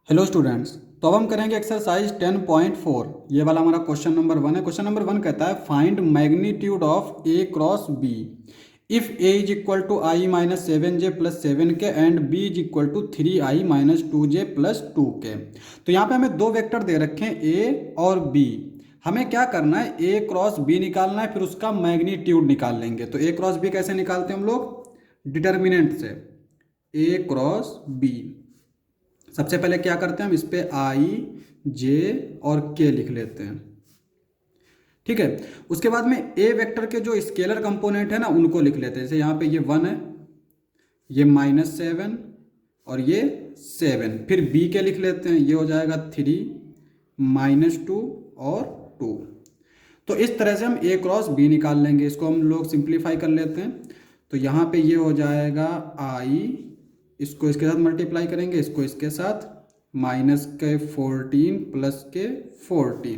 Hello students. तो अब हम करेंगे एक्सरसाइज 10.4। ये वाला हमारा क्वेश्चन नंबर 1 है। क्वेश्चन नंबर 1 कहता है find magnitude of A cross B if A is equal to I minus 7j plus 7k and B is equal to 3i minus 2j plus 2k। तो यहाँ पे हमें दो वेक्टर दे रखे हैं ए और बी। हमें क्या करना है, ए क्रॉस बी निकालना है, फिर उसका मैग्नीट्यूड निकाल लेंगे। तो ए क्रॉस बी कैसे निकालते हैं हम लोग? डिटर्मिनेंट से। ए क्रॉस बी सबसे पहले क्या करते हैं, हम इस पे आई जे और के लिख लेते हैं। ठीक है। उसके बाद में ए वेक्टर के जो स्केलर कंपोनेंट है ना उनको लिख लेते हैं। जैसे यहाँ पे ये 1 है, ये -7 और ये 7। फिर बी के लिख लेते हैं, ये हो जाएगा 3 -2 और 2। तो इस तरह से हम ए क्रॉस बी निकाल लेंगे। इसको हम लोग सिंप्लीफाई कर लेते हैं। तो यहाँ पे ये हो जाएगा आई, इसको इसके साथ मल्टीप्लाई करेंगे, इसको इसके साथ, माइनस के 14 प्लस के 14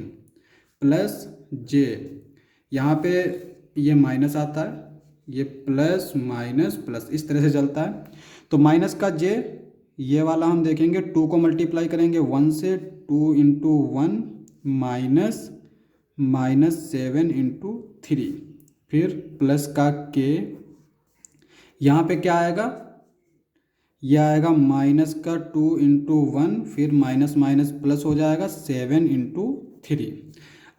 प्लस जे, यहाँ पे ये माइनस आता है, ये प्लस माइनस प्लस इस तरह से चलता है। तो माइनस का जे, ये वाला हम देखेंगे 2 को मल्टीप्लाई करेंगे 1 से, 2 इंटू 1 माइनस 7 इंटू 3, फिर प्लस का के, यहाँ पे क्या आएगा, यह आएगा माइनस का 2 इंटू 1, फिर माइनस माइनस प्लस हो जाएगा 7 इंटू 3।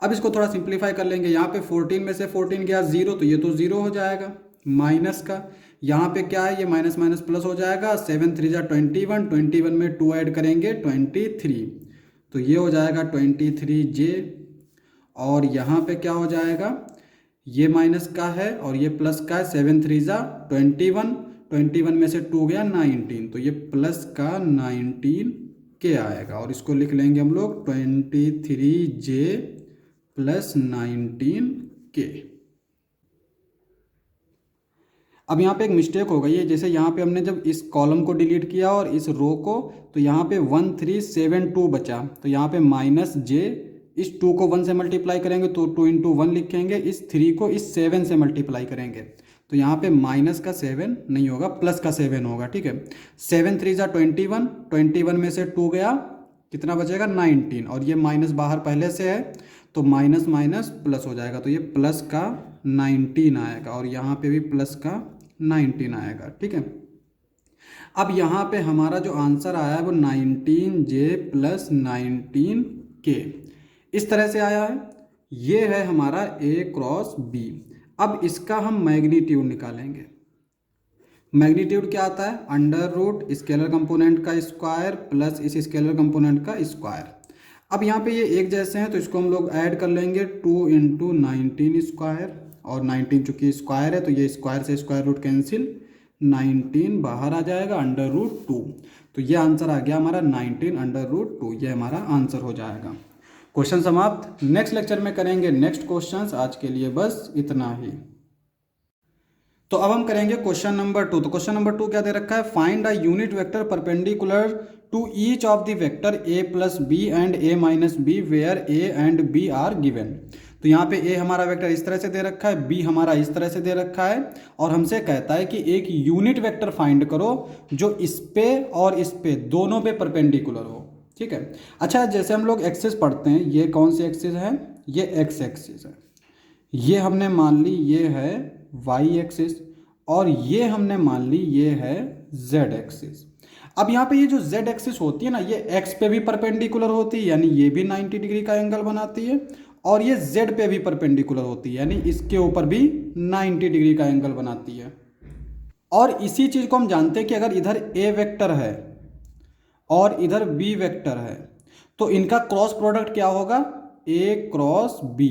अब इसको थोड़ा सिंप्लीफाई कर लेंगे। यहाँ पे 14 में से 14 गया 0, तो ये तो 0 हो जाएगा। माइनस का यहाँ पे क्या है, ये माइनस माइनस प्लस हो जाएगा, 7 3 जा 21, 21 में 2 ऐड करेंगे 23, तो ये हो जाएगा 23j। और यहाँ पे क्या हो जाएगा, ये माइनस का है और ये प्लस का है, 7 3 जा 21, 21 में से 2 गया 19, तो ये प्लस का 19 के आएगा। और इसको लिख लेंगे हम लोग 23j प्लस 19k। अब यहाँ पे एक मिस्टेक हो गई है। जैसे यहाँ पे हमने जब इस कॉलम को डिलीट किया और इस रो को, तो यहाँ पे 1372 बचा। तो यहाँ पे माइनस जे, इस 2 को 1 से मल्टीप्लाई करेंगे तो 2 इंटू 1 लिखेंगे, इस 3 को इस 7 से मल्टीप्लाई करेंगे तो यहाँ पे माइनस का 7 नहीं होगा, प्लस का 7 होगा। ठीक है। 7 3 जा 21, 21 में से 2 गया, कितना बचेगा 19, और ये माइनस बाहर पहले से है तो माइनस माइनस प्लस हो जाएगा, तो ये प्लस का 19 आएगा और यहाँ पे भी प्लस का 19 आएगा। ठीक है। अब यहाँ पे हमारा जो आंसर आया है वो 19j प्लस 19k इस तरह से आया है। ये है हमारा a क्रॉस b। अब इसका हम मैग्नीट्यूड निकालेंगे। मैग्नीट्यूड क्या आता है, अंडर रूट स्केलर कंपोनेंट का स्क्वायर प्लस इस स्केलर कंपोनेंट का स्क्वायर। अब यहाँ पे ये एक जैसे हैं तो इसको हम लोग ऐड कर लेंगे, 2 इंटू 19 स्क्वायर, और 19 चूंकि स्क्वायर है तो ये स्क्वायर से स्क्वायर रूट कैंसिल, 19 बाहर आ जाएगा, अंडर रूट 2। तो ये आंसर आ गया हमारा 19 अंडर रूट 2। ये हमारा आंसर हो जाएगा। क्वेश्चन समाप्त। नेक्स्ट लेक्चर में करेंगे नेक्स्ट क्वेश्चंस। आज के लिए बस इतना ही। तो अब हम करेंगे क्वेश्चन नंबर 2। तो क्वेश्चन नंबर 2 क्या दे रखा है, find a unit vector perpendicular to each of the vector a plus B and a minus B where a and b are given. तो यहाँ पे a हमारा वेक्टर इस तरह से दे रखा है, b हमारा इस तरह से दे रखा है, और हमसे कहता है कि एक यूनिट वेक्टर फाइंड करो जो इस पे और इस पे दोनों पे परपेंडिकुलर हो। ठीक है। अच्छा, जैसे हम लोग एक्सिस पढ़ते हैं, ये कौन सी एक्सिस है, ये एक्स एक्सिस है। ये हमने मान ली ये है y एक्सिस, और ये हमने मान ली ये है z एक्सिस। अब यहाँ पे ये जो z एक्सिस होती है ना, ये x पे भी परपेंडिकुलर होती है, यानी ये भी 90 डिग्री का एंगल बनाती है, और ये z पे भी परपेंडिकुलर होती है, यानी इसके ऊपर भी 90 डिग्री का एंगल बनाती है। और इसी चीज़ को हम जानते हैं कि अगर इधर a वेक्टर है और इधर b वेक्टर है तो इनका क्रॉस प्रोडक्ट क्या होगा, a क्रॉस b,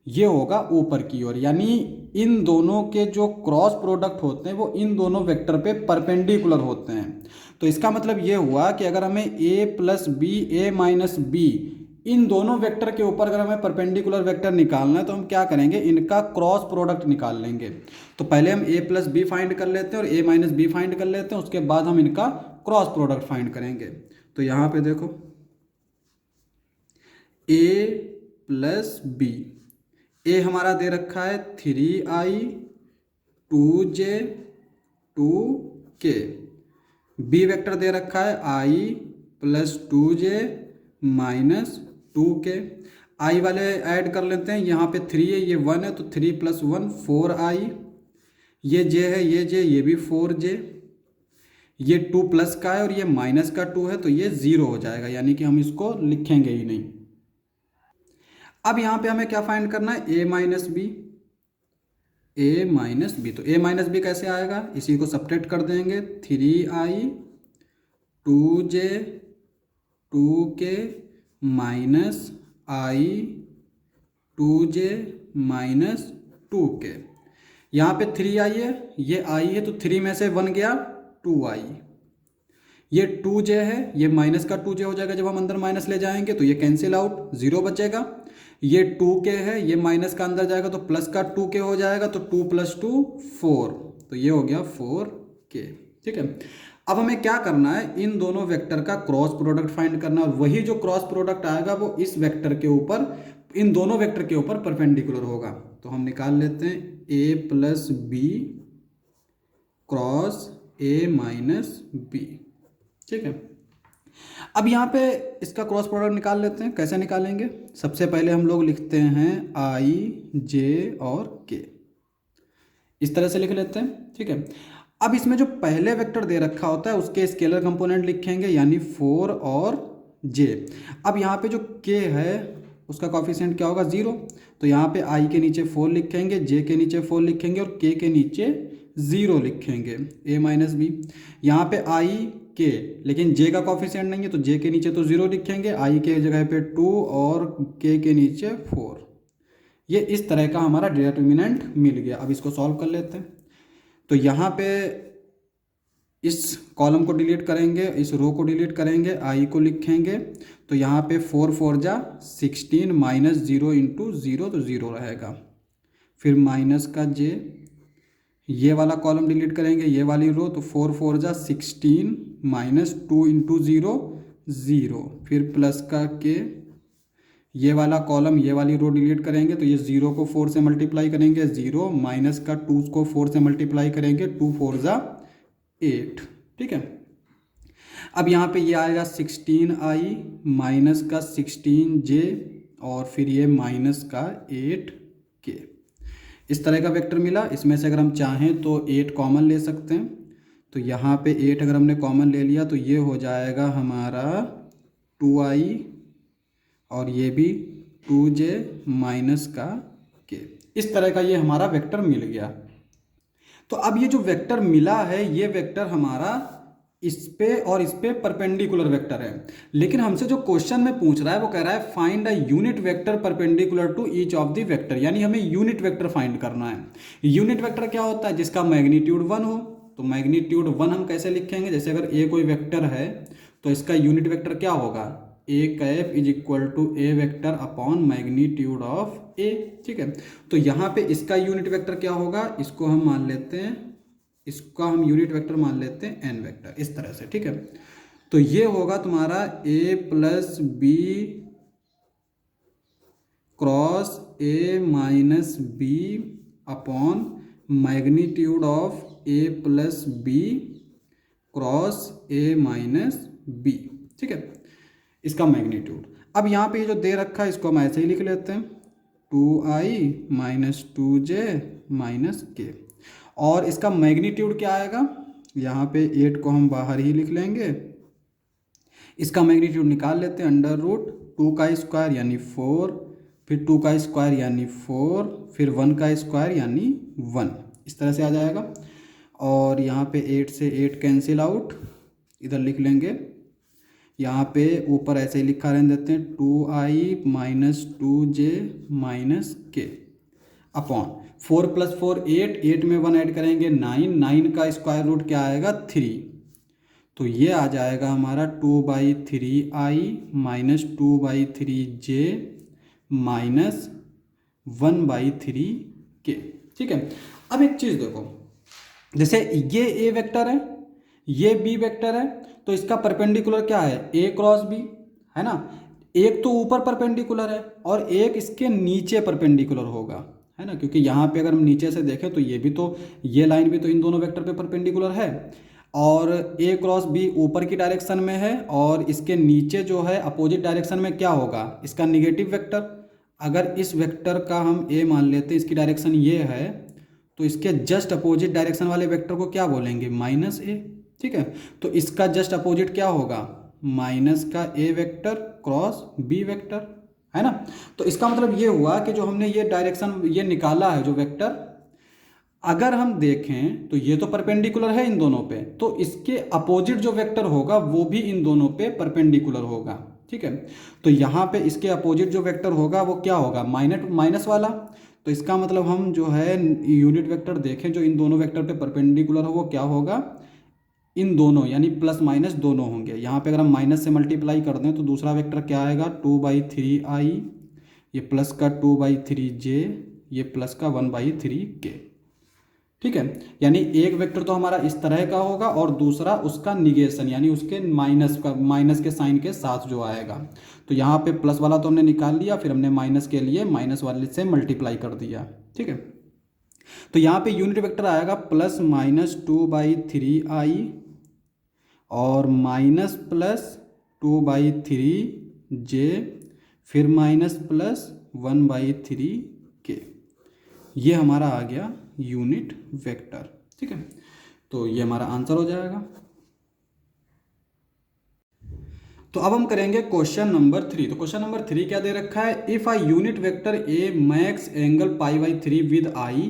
ये होगा ऊपर की ओर, यानी इन दोनों के जो क्रॉस प्रोडक्ट होते हैं वो इन दोनों वेक्टर पे परपेंडिकुलर होते हैं। तो इसका मतलब ये हुआ कि अगर हमें a plus B, a minus b, इन दोनों वेक्टर के ऊपर अगर हमें परपेंडिकुलर वेक्टर निकालना है तो हम क्या करेंगे, इनका क्रॉस प्रोडक्ट निकाल लेंगे। तो पहले हम a प्लस बी फाइंड कर लेते हैं और a माइनस बी फाइंड कर लेते हैं, उसके बाद हम इनका क्रॉस प्रोडक्ट फाइंड करेंगे। तो यहाँ पे देखो a प्लस बी, ए हमारा दे रखा है 3i 2j 2k, B vector दे रखा है i plus 2j minus 2k। आई वाले ऐड कर लेते हैं, यहाँ पे 3 है, ये 1 है, तो 3 + 1 4i। ये j है, ये j, ये भी 4j। ये 2 प्लस का है और ये माइनस का 2 है, तो ये 0 हो जाएगा, यानी कि हम इसको लिखेंगे ही नहीं। अब यहाँ पे हमें क्या फाइंड करना है, a minus B. a minus B, तो a माइनस बी कैसे आएगा, इसी को सब्ट्रैक्ट कर देंगे। 3i 2j 2k minus i 2j minus 2k। यहाँ पे 3i है, ये i है, तो 3 में से 1 गया 2i। ये 2j है, ये माइनस का 2j हो जाएगा, जब हम अंदर माइनस ले जाएंगे तो ये कैंसिल आउट, 0 बचेगा। ये 2k है, ये माइनस का अंदर जाएगा तो प्लस का 2k हो जाएगा, तो 2 + 2 4, तो ये हो गया 4k। ठीक है, अब हमें क्या करना है, इन दोनों वेक्टर का क्रॉस प्रोडक्ट फाइंड करना है, और वही जो क्रॉस प्रोडक्ट आएगा वो इस वेक्टर के ऊपर, इन दोनों वेक्टर के ऊपर परपेंडिकुलर होगा। तो हम निकाल लेते हैं a + b cross a minus b। ठीक है, अब यहाँ पे इसका क्रॉस प्रोडक्ट निकाल लेते हैं। कैसे निकालेंगे, सबसे पहले हम लोग लिखते हैं i j और k, इस तरह से लिख लेते हैं। ठीक है, अब इसमें जो पहले वेक्टर दे रखा होता है उसके स्केलर कंपोनेंट लिखेंगे, यानी 4 और j। अब यहाँ पे जो k है उसका कॉफिशिएंट क्या होगा, 0, तो यहाँ पे i के नीचे 4 लिखेंगे, j के नीचे 4 लिखेंगे और k के नीचे 0 लिखेंगे, a माइनस बी। यहाँ पे i k, लेकिन j का कॉफिशिएंट नहीं है तो j के नीचे तो 0 लिखेंगे, i के जगह पे 2 और k के नीचे 4। ये इस तरह का हमारा डिटर्मिनेंट मिल गया। अब इसको सॉल्व कर लेते हैं। तो यहाँ पे इस कॉलम को डिलीट करेंगे, इस रो को डिलीट करेंगे, i को लिखेंगे, तो यहाँ पे 4 4 जा 16 माइनस 0 इंटू 0, तो 0 रहेगा। फिर माइनस का j, ये वाला कॉलम डिलीट करेंगे, ये वाली रो, तो 4 4 जा 16 माइनस 2 इंटू 0 0। फिर प्लस का k, ये वाला कॉलम, ये वाली रो डिलीट करेंगे, तो ये 0 को 4 से मल्टीप्लाई करेंगे 0, माइनस का 2 को 4 से मल्टीप्लाई करेंगे 2 4 जा 8। ठीक है, अब यहाँ पे ये आएगा 16i माइनस का 16j और फिर ये माइनस का 8k। इस तरह का वेक्टर मिला। इसमें से अगर हम चाहें तो 8 कॉमन ले सकते हैं, तो यहाँ पे 8 अगर हमने कॉमन ले लिया तो ये हो जाएगा हमारा 2i और ये भी 2j माइनस का k। इस तरह का ये हमारा वेक्टर मिल गया। तो अब ये जो वेक्टर मिला है, ये वेक्टर हमारा इस पे और इस पे परपेंडिकुलर वेक्टर है, लेकिन हमसे जो क्वेश्चन में पूछ रहा है वो कह रहा है find a unit vector perpendicular to each of the vector, यानी हमें यूनिट वेक्टर फाइंड करना है। यूनिट वेक्टर क्या होता है, जिसका मैग्नीट्यूड 1 हो। तो मैग्नीट्यूड 1 हम कैसे लिखेंगे, जैसे अगर ए कोई वेक्टर है तो इसका यूनिट वेक्टर क्या होगा, a cap is equal to a vector upon magnitude of a. ठीक है, तो यहाँ पे इसका यूनिट वेक्टर क्या होगा, इसको हम मान लेते हैं, इसका हम यूनिट वेक्टर मान लेते हैं n वेक्टर, इस तरह से। ठीक है, तो ये होगा तुम्हारा a + b cross a minus b upon magnitude of a + b cross a minus b। ठीक है, इसका मैग्नीट्यूड। अब यहाँ पे ये जो दे रखा है इसको हम ऐसे ही लिख लेते हैं, 2i minus 2j minus k। और इसका मैग्नीट्यूड क्या आएगा, यहाँ पे 8 को हम बाहर ही लिख लेंगे। इसका मैग्नीट्यूड निकाल लेते हैं, √2 का स्क्वायर यानी 4, फिर 2 का स्क्वायर यानी 4, फिर 1 का स्क्वायर यानी 1, इस तरह से आ जाएगा। और यहाँ पे 8 से 8 कैंसिल आउट, इधर लिख लेंगे। यहाँ पे ऊपर ऐसे ही लिखा रहने देते हैं, 2i minus 2j minus k upon 4 + 4 8, 8 में 1 ऐड करेंगे 9, 9 का स्क्वायर रूट क्या आएगा 3, तो ये आ जाएगा हमारा 2/3i minus 2/3j minus 1/3k। ठीक है, अब एक चीज़ देखो, जैसे ये ए वेक्टर है, ये बी वेक्टर है, तो इसका परपेंडिकुलर क्या है, ए क्रॉस बी है ना। एक तो ऊपर परपेंडिकुलर है और एक इसके नीचे परपेंडिकुलर होगा, है ना, क्योंकि यहाँ पे अगर हम नीचे से देखें तो ये भी तो, ये लाइन भी तो इन दोनों वेक्टर पे परपेंडिकुलर है। और ए क्रॉस बी ऊपर की डायरेक्शन में है और इसके नीचे जो है अपोजिट डायरेक्शन में क्या होगा, इसका निगेटिव वेक्टर। अगर इस वेक्टर का हम ए मान लेते हैं, इसकी डायरेक्शन ये है, तो इसके जस्ट अपोजिट डायरेक्शन वाले वेक्टर को क्या बोलेंगे, माइनस ए। ठीक है, तो इसका जस्ट अपोजिट क्या होगा, माइनस का ए वेक्टर क्रॉस बी वेक्टर, है ना। तो इसका मतलब ये हुआ कि जो हमने ये डायरेक्शन ये निकाला है जो वेक्टर, अगर हम देखें तो ये तो परपेंडिकुलर है इन दोनों पे, तो इसके अपोजिट जो वेक्टर होगा वो भी इन दोनों पे परपेंडिकुलर होगा। ठीक है, तो यहाँ पे इसके अपोजिट जो वेक्टर होगा वो क्या होगा, माइनस वाला। तो इसका मतलब हम जो है यूनिट वेक्टर देखें जो इन दोनों वेक्टर पे परपेंडिकुलर हो वो क्या होगा, इन दोनों यानी प्लस माइनस दोनों होंगे। यहाँ पे अगर हम माइनस से मल्टीप्लाई कर दें तो दूसरा वेक्टर क्या आएगा, 2/3i, ये प्लस का 2/3j, ये प्लस का 1/3k। ठीक है, यानी एक वेक्टर तो हमारा इस तरह का होगा और दूसरा उसका निगेशन यानी उसके माइनस के साइन के साथ जो आएगा। तो यहाँ पे प्लस वाला तो हमने निकाल लिया, फिर हमने माइनस के लिए माइनस वाले से मल्टीप्लाई कर दिया। ठीक है, तो यहाँ पे यूनिट वेक्टर आएगा प्लस माइनस 2/3i और माइनस प्लस 2/3j, फिर माइनस प्लस 1/3k। ये हमारा आ गया यूनिट वेक्टर। ठीक है, तो ये हमारा आंसर हो जाएगा। तो अब हम करेंगे क्वेश्चन नंबर 3। तो क्वेश्चन नंबर 3 क्या दे रखा है, if I unit vector a makes angle π/3 with i,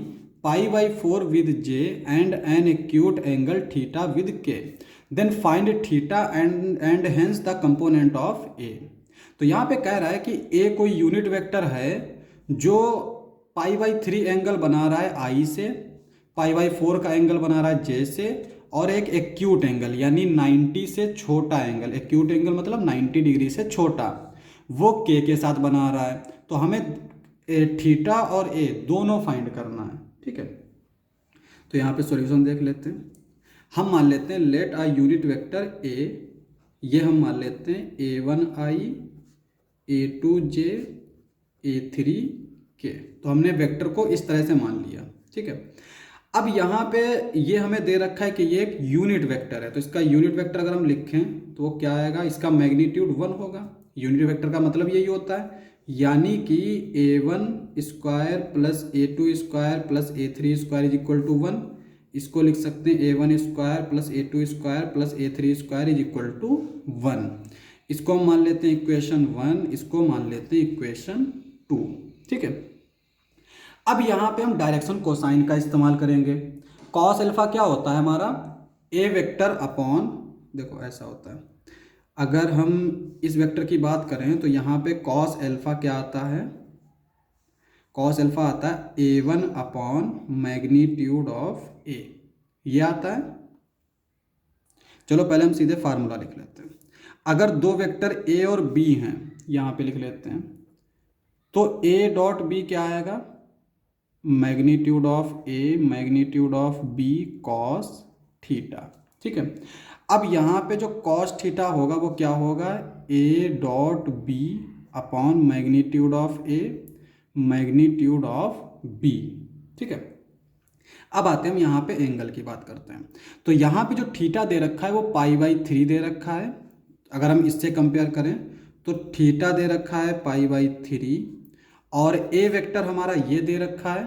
π/4 with j and an acute angle theta with k, then find theta and hence the component of a. तो यहाँ पे कह रहा है कि ए कोई यूनिट वेक्टर है जो π/3 एंगल बना रहा है आई से, π/4 का एंगल बना रहा है जे से, और एक एक्यूट एंगल यानी 90 से छोटा एंगल, एक्यूट एंगल मतलब 90 डिग्री से छोटा, वो के साथ बना रहा है। तो हमें थीटा और ए दोनों फाइंड करना है। ठीक है, तो यहाँ पे सॉल्यूशन देख लेते हैं। हम मान लेते हैं let a unit vector A, ये हम मान लेते हैं a1i, a2j, a3k। तो हमने वेक्टर को इस तरह से मान लिया। ठीक है, अब यहाँ पे ये हमें दे रखा है कि ये एक यूनिट वेक्टर है, तो इसका यूनिट वेक्टर अगर हम लिखें तो वो क्या आएगा, इसका मैग्नीट्यूड 1 होगा। यूनिट वेक्टर का मतलब यही होता है, यानी कि a1 square plus a2 square plus a3 square is equal to 1। इसको लिख सकते हैं a1 square plus a2 square plus a3 square is equal to 1। इसको हम मान लेते हैं इक्वेशन 1, इसको मान लेते हैं इक्वेशन 2। ठीक है, अब यहाँ पे हम डायरेक्शन कोसाइन का इस्तेमाल करेंगे। कॉस अल्फा क्या होता है हमारा, ए वेक्टर अपॉन, देखो ऐसा होता है, अगर हम इस वेक्टर की बात करें तो यहाँ पे कॉस अल्फा क्या आता है, कॉस अल्फा आता है a1 अपॉन मैग्नीट्यूड ऑफ ए, ये आता है। चलो पहले हम सीधे फार्मूला लिख लेते हैं। अगर दो वेक्टर ए और बी हैं, यहाँ पे लिख लेते हैं, तो a डॉट बी क्या आएगा, magnitude of A magnitude of B cos theta. ठीक है, अब यहाँ पे जो कॉस थीटा होगा वो क्या होगा, A dot B upon magnitude of A magnitude of B. ठीक है, अब आते हैं हम यहाँ पे एंगल की बात करते हैं। तो यहाँ पे जो थीटा दे रखा है वो π/3 दे रखा है। अगर हम इससे कंपेयर करें तो थीटा दे रखा है π/3 और ए वेक्टर हमारा ये दे रखा है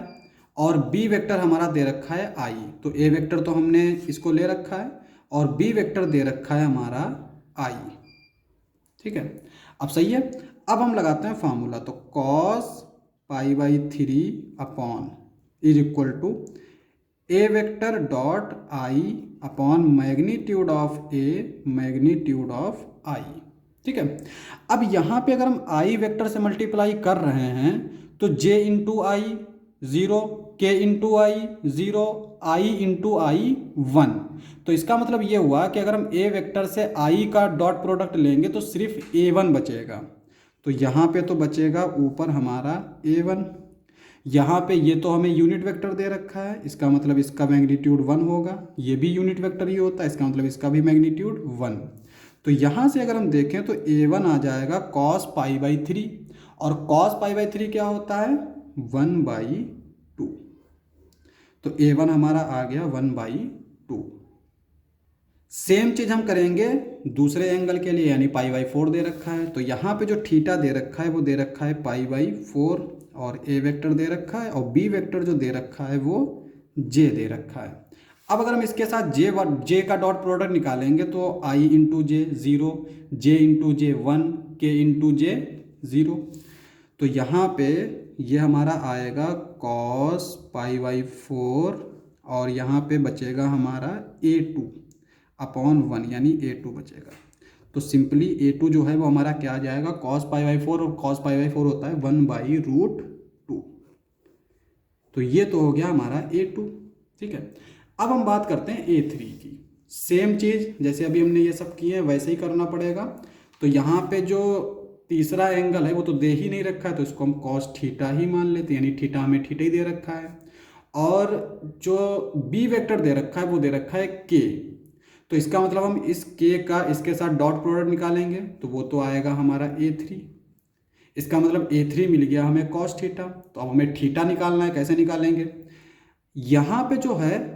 और बी वेक्टर हमारा दे रखा है आई। तो ए वेक्टर तो हमने इसको ले रखा है और बी वेक्टर दे रखा है हमारा आई। ठीक है, अब सही है। अब हम लगाते हैं फार्मूला, तो cos π/3 upon is equal to a vector dot i upon magnitude of A magnitude of i. ठीक है, अब यहाँ पे अगर हम आई वेक्टर से मल्टीप्लाई कर रहे हैं तो j into i 0, k into i 0, i into i 1। तो इसका मतलब ये हुआ कि अगर हम a वेक्टर से i का डॉट प्रोडक्ट लेंगे तो सिर्फ a1 बचेगा। तो यहाँ पे तो बचेगा ऊपर हमारा a1, यहाँ पे ये तो हमें यूनिट वेक्टर दे रखा है, इसका मतलब इसका मैग्नीट्यूड 1 होगा। ये भी यूनिट वेक्टर ही होता है, इसका मतलब इसका भी मैग्नीट्यूड 1। तो यहाँ से अगर हम देखें तो a1 आ जाएगा cos π/3 और cos π/3 क्या होता है 1/2। तो a1 हमारा आ गया 1/2। सेम चीज़ हम करेंगे दूसरे एंगल के लिए, यानी π/4 दे रखा है, तो यहाँ पे जो थीटा दे रखा है वो दे रखा है π/4, और ए वेक्टर दे रखा है, और बी वेक्टर जो दे रखा है वो जे दे रखा है। अब अगर हम इसके साथ जे का डॉट प्रोडक्ट निकालेंगे तो आई इंटू जे 0, जे इंटू जे 1, के इंटू जे 0। तो यहाँ पे ये हमारा आएगा कॉस π/4, और यहाँ पे बचेगा हमारा A2 अपॉन 1, यानी A2 बचेगा। तो सिंपली A2 जो है वो हमारा क्या आ जाएगा, कॉस π/4, और कॉस π/4 होता है 1/√2। तो ये तो हो गया हमारा A2। ठीक है, अब हम बात करते हैं A3 की। सेम चीज़ जैसे अभी हमने ये सब किए हैं वैसे ही करना पड़ेगा। तो यहाँ पे जो तीसरा एंगल है वो तो दे ही नहीं रखा है, तो इसको हम कॉस थीटा ही मान लेते हैं, यानी थीटा हमें थीटा ही दे रखा है। और जो बी वेक्टर दे रखा है वो दे रखा है के, तो इसका मतलब हम इस के का इसके साथ डॉट प्रोडक्ट निकालेंगे तो वो तो आएगा हमारा A3। इसका मतलब A3 मिल गया हमें कॉस थीटा। तो अब हमें थीटा निकालना है, कैसे निकालेंगे, यहाँ पे जो है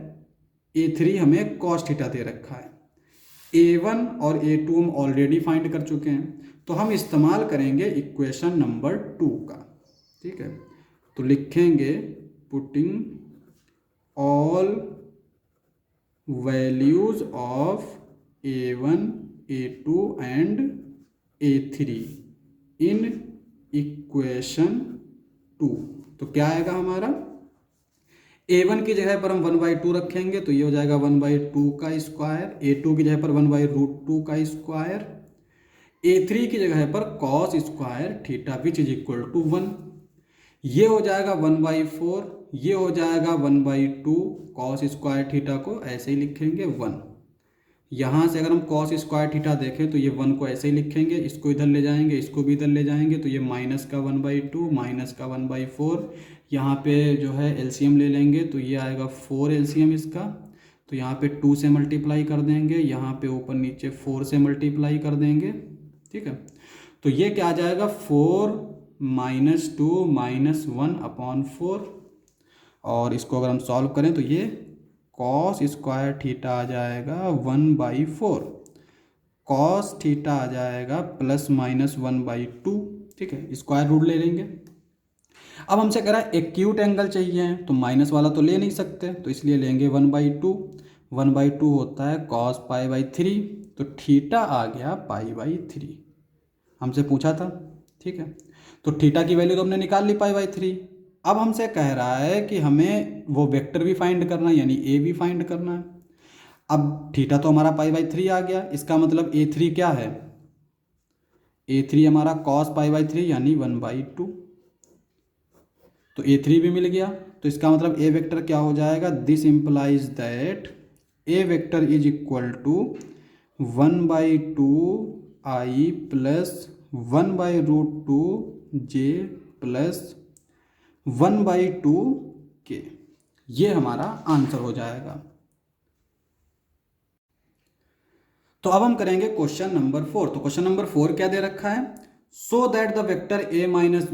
A3 हमें कॉस थीटा दे रखा है, A1 और A2 हम ऑलरेडी फाइंड कर चुके हैं, तो हम इस्तेमाल करेंगे इक्वेशन नंबर 2 का। ठीक है, तो लिखेंगे putting all values of A1, A2 and A3 in equation 2। तो क्या आएगा हमारा, A1 की जगह पर हम 1/2 रखेंगे तो ये हो जाएगा 1/2 का स्क्वायर, A2 की जगह पर 1/√2 का स्क्वायर, A3 की जगह पर cos square theta which is equal to 1। ये हो जाएगा 1/4, ये हो जाएगा 1/2, कॉस स्क्वायर थीटा को ऐसे ही लिखेंगे 1। यहाँ से अगर हम कॉस स्क्वायर थीटा देखें तो ये 1 को ऐसे ही लिखेंगे, इसको इधर ले जाएंगे, इसको भी इधर ले जाएंगे, तो ये माइनस का 1/2 माइनस का 1/4। यहाँ पे जो है एलसीएम ले लेंगे तो ये आएगा 4 एलसीएम इसका, तो यहाँ पे 2 से मल्टीप्लाई कर देंगे, यहाँ पे ऊपर नीचे 4 से मल्टीप्लाई कर देंगे। ठीक है, तो ये क्या आ जाएगा 4 - 2 - 1/4, और इसको अगर हम सॉल्व करें तो ये कॉस स्क्वायर थीटा आ जाएगा 1/4, कॉस थीटा आ जाएगा ±1/2। ठीक है, स्क्वायर रूट ले लेंगे। अब हमसे कह रहा है एक्यूट एंगल चाहिए, तो माइनस वाला तो ले नहीं सकते, तो इसलिए लेंगे 1/2। 1/2 होता है कॉस π/3, तो थीटा आ गया π/3, हमसे पूछा था। ठीक है, तो थीटा की वैल्यू तो हमने निकाल ली π/3। अब हमसे कह रहा है कि हमें वो वेक्टर भी फाइंड करना है, यानी ए भी फाइंड करना है। अब थीटा तो हमारा π/3 आ गया, इसका मतलब A3 क्या है, A3 हमारा कॉस π/3 यानी 1/2। तो A3 भी मिल गया, तो इसका मतलब ए वेक्टर क्या हो जाएगा, this implies that A vector is equal to 1/2i plus 1/√2j plus 1/2k। ये हमारा आंसर हो जाएगा। तो अब हम करेंगे क्वेश्चन नंबर 4। तो क्वेश्चन नंबर 4 क्या दे रखा है, so that the vector a -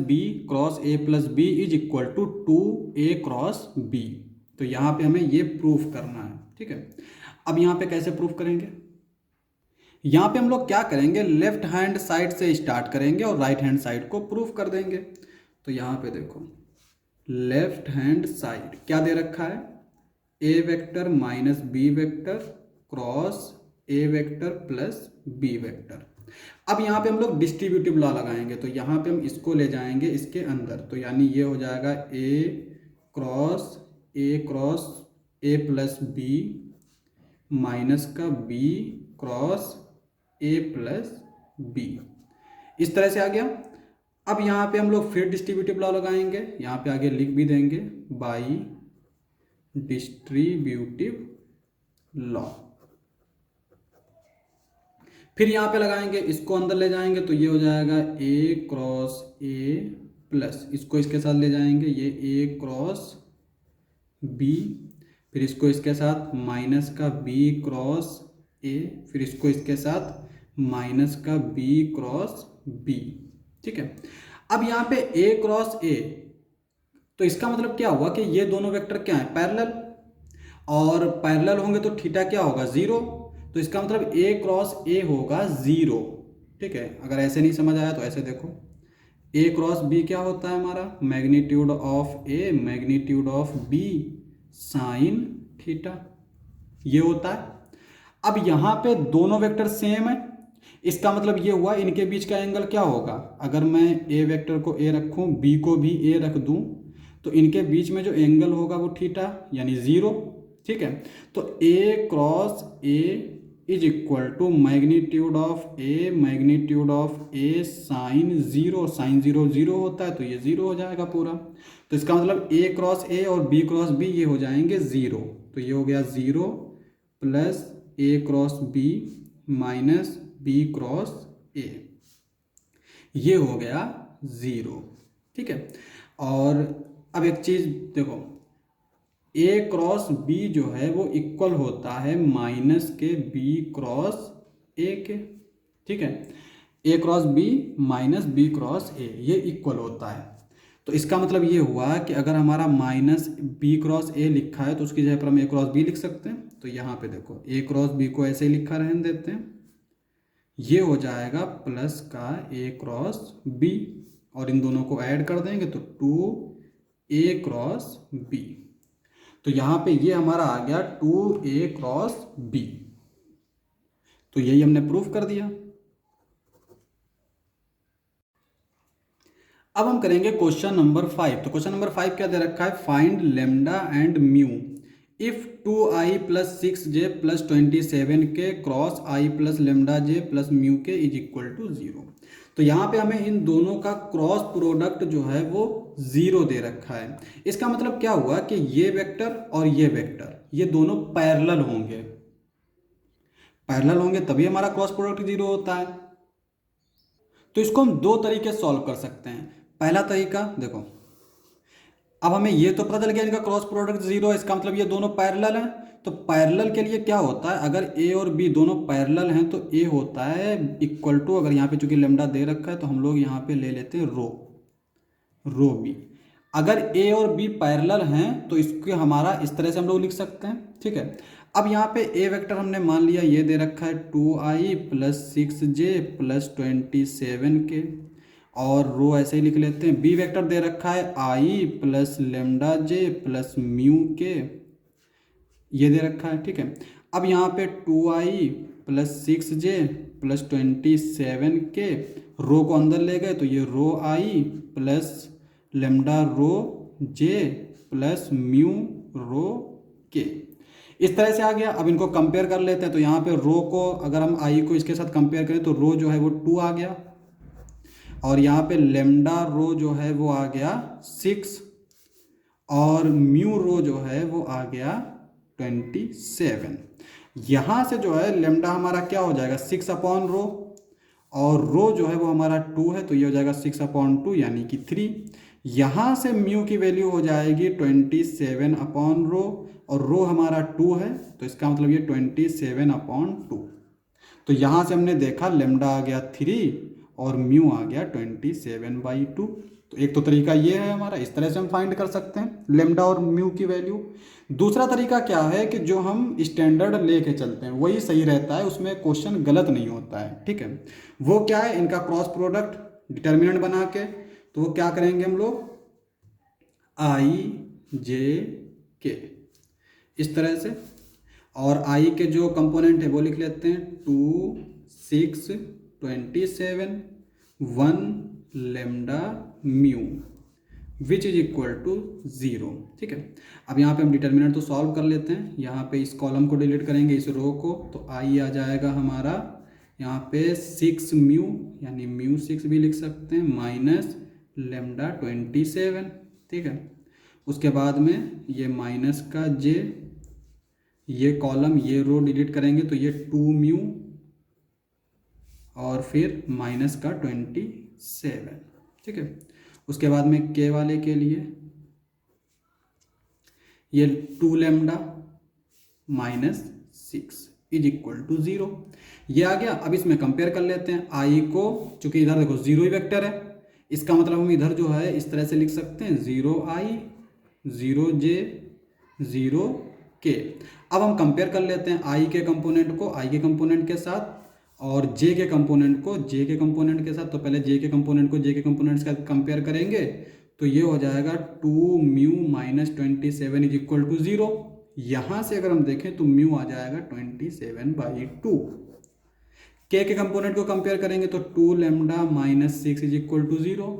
b cross a + b is equal to 2a cross b। तो यहाँ पे हमें ये प्रूफ करना है। ठीक है, अब यहाँ पे कैसे प्रूफ करेंगे, यहाँ पे हम लोग क्या करेंगे, लेफ्ट हैंड साइड से स्टार्ट करेंगे और राइट हैंड साइड को प्रूफ कर देंगे। तो यहाँ पे देखो लेफ्ट हैंड साइड क्या दे रखा है, a vector minus b vector cross a vector plus b vector. अब यहाँ पे हम लोग डिस्ट्रीब्यूटिव लॉ लगाएंगे, तो यहाँ पे हम इसको ले जाएंगे इसके अंदर, तो यानी ये हो जाएगा a cross a plus b minus का b cross a plus b, इस तरह से आ गया। अब यहाँ पे हम लोग फिर डिस्ट्रीब्यूटिव लॉ लगाएंगे, यहाँ पे आगे लिख भी देंगे बाई डिस्ट्रीब्यूटिव लॉ। फिर यहाँ पे लगाएंगे, इसको अंदर ले जाएंगे तो ये हो जाएगा a क्रॉस a प्लस, इसको इसके साथ ले जाएंगे ये a क्रॉस b, फिर इसको इसके साथ माइनस का b क्रॉस a, फिर इसको इसके साथ माइनस का b क्रॉस b। ठीक है, अब यहाँ पे a क्रॉस a, तो इसका मतलब क्या हुआ कि ये दोनों वेक्टर क्या है, पैरेलल, और पैरेलल होंगे तो थीटा क्या होगा 0। तो इसका मतलब ए क्रॉस ए होगा 0। ठीक है, अगर ऐसे नहीं समझ आया तो ऐसे देखो, ए क्रॉस बी क्या होता है हमारा, magnitude of A magnitude of B sine theta, ये होता है। अब यहाँ पे दोनों वेक्टर सेम है, इसका मतलब ये हुआ इनके बीच का एंगल क्या होगा, अगर मैं ए वेक्टर को ए रखूँ बी को भी ए रख दूँ तो इनके बीच में जो एंगल होगा वो थीटा यानी 0। ठीक है, तो a cross a is equal to magnitude of A magnitude of a sine 0, sine 0 0 होता है तो ये 0 हो जाएगा पूरा। तो इसका मतलब ए क्रॉस ए और बी क्रॉस बी ये हो जाएंगे 0, तो ये हो गया 0 plus A cross B minus B cross ए, ये हो गया 0। ठीक है, और अब एक चीज़ देखो, ए क्रॉस बी जो है वो इक्वल होता है माइनस के बी क्रॉस ए के। ठीक है, a cross B minus B cross ए ये इक्वल होता है। तो इसका मतलब ये हुआ कि अगर हमारा माइनस बी क्रॉस ए लिखा है तो उसकी जगह पर हम ए क्रॉस बी लिख सकते हैं। तो यहाँ पे देखो ए क्रॉस बी को ऐसे ही लिखा रहने देते हैं, ये हो जाएगा प्लस का ए क्रॉस बी, और इन दोनों को ऐड कर देंगे तो 2a क्रॉस बी। तो यहाँ पे ये हमारा आ गया 2a क्रॉस बी, तो यही हमने प्रूफ कर दिया। अब हम करेंगे क्वेश्चन नंबर 5। तो क्वेश्चन नंबर 5 क्या दे रखा है, find lambda and mu if 2i plus 6j plus 27 के cross i plus lambda j plus mu के इज इक्वल टू 0। तो यहाँ पे हमें इन दोनों का क्रॉस प्रोडक्ट जो है वो 0 दे रखा है। इसका मतलब क्या हुआ कि ये वेक्टर और ये वेक्टर ये दोनों पैरेलल होंगे, पैरेलल होंगे तभी हमारा क्रॉस प्रोडक्ट 0 होता है। तो इसको हम दो तरीके से सॉल्व कर सकते हैं। पहला तरीका देखो, अब हमें ये तो पता चल गया इनका क्रॉस प्रोडक्ट 0 है, इसका मतलब ये दोनों पैरेलल हैं। तो पैरेलल के लिए क्या होता है, अगर ए और बी दोनों पैरेलल हैं तो ए होता है इक्वल टू, अगर यहाँ पे चूंकि लेमडा दे रखा है तो हम लोग यहाँ पे ले लेते हैं रो बी। अगर ए और बी पैरेलल हैं तो इसके हमारा इस तरह से हम लोग लिख सकते हैं। ठीक है, अब यहाँ पे ए वेक्टर हमने मान लिया ये दे रखा है 2i प्लस 6j प्लस 27 के, और रो ऐसे ही लिख लेते हैं। बी वेक्टर दे रखा है i plus lambda J plus mu के, ये दे रखा है। ठीक है, अब यहाँ पे 2i प्लस 6j प्लस 27 के, रो को अंदर ले गए तो ये row i plus lambda row j plus mu row k, इस तरह से आ गया। अब इनको कंपेयर कर लेते हैं। तो यहाँ पे रो को अगर हम i को इसके साथ कंपेयर करें तो रो जो है वो 2 आ गया, और यहाँ पे लेमडा रो जो है वो आ गया 6, और म्यू रो जो है वो आ गया 27। यहाँ से जो है लेमडा हमारा क्या हो जाएगा 6 अपॉन रो, और रो जो है वो हमारा 2 है तो ये हो जाएगा 6 अपॉन 2 यानी कि 3। यहाँ से म्यू की वैल्यू हो जाएगी 27 अपॉन रो, और रो हमारा 2 है तो इसका मतलब ये 27 अपॉन 2। तो यहाँ से हमने देखा लेमडा आ गया 3 और म्यू आ गया 27/2। तो एक तो तरीका ये है हमारा, इस तरह से हम फाइंड कर सकते हैं लेमडा और म्यू की वैल्यू। दूसरा तरीका क्या है कि जो हम स्टैंडर्ड लेके चलते हैं वही सही रहता है, उसमें क्वेश्चन गलत नहीं होता है। ठीक है, वो क्या है, इनका क्रॉस प्रोडक्ट डिटर्मिनेंट बना के, तो वो क्या करेंगे हम लोग i j k इस तरह से, और i के जो कंपोनेंट है वो लिख लेते हैं 2 6 27 1 lambda mu which is equal to 0। ठीक है, अब यहाँ पे हम डिटर्मिनेंट तो सॉल्व कर लेते हैं। यहाँ पे इस कॉलम को डिलीट करेंगे, इस रो को, तो i आ जाएगा हमारा यहाँ पे 6 म्यू यानी म्यू 6 भी लिख सकते हैं माइनस लेमडा 27। ठीक है, उसके बाद में ये माइनस का j, ये कॉलम ये रो डिलीट करेंगे तो ये 2 म्यू और फिर माइनस का 27। ठीक है, उसके बाद में के वाले के लिए ये 2 lambda minus 6 is equal to 0, ये आ गया। अब इसमें कंपेयर कर लेते हैं i को, चूंकि इधर देखो 0 ही वेक्टर है, इसका मतलब हम इधर जो है इस तरह से लिख सकते हैं 0i 0j 0 के। अब हम कंपेयर कर लेते हैं आई के कंपोनेंट को आई के कंपोनेंट के साथ और जे के कंपोनेंट को जे के कंपोनेंट के साथ। तो पहले जे के कंपोनेंट को जे के कंपोनेंट्स का कंपेयर करेंगे तो ये हो जाएगा 2 mu minus 27 is equal to 0। यहाँ से अगर हम देखें तो म्यू आ जाएगा 27/2। के कंपोनेंट को कंपेयर करेंगे तो 2 lambda minus 6 is equal to 0।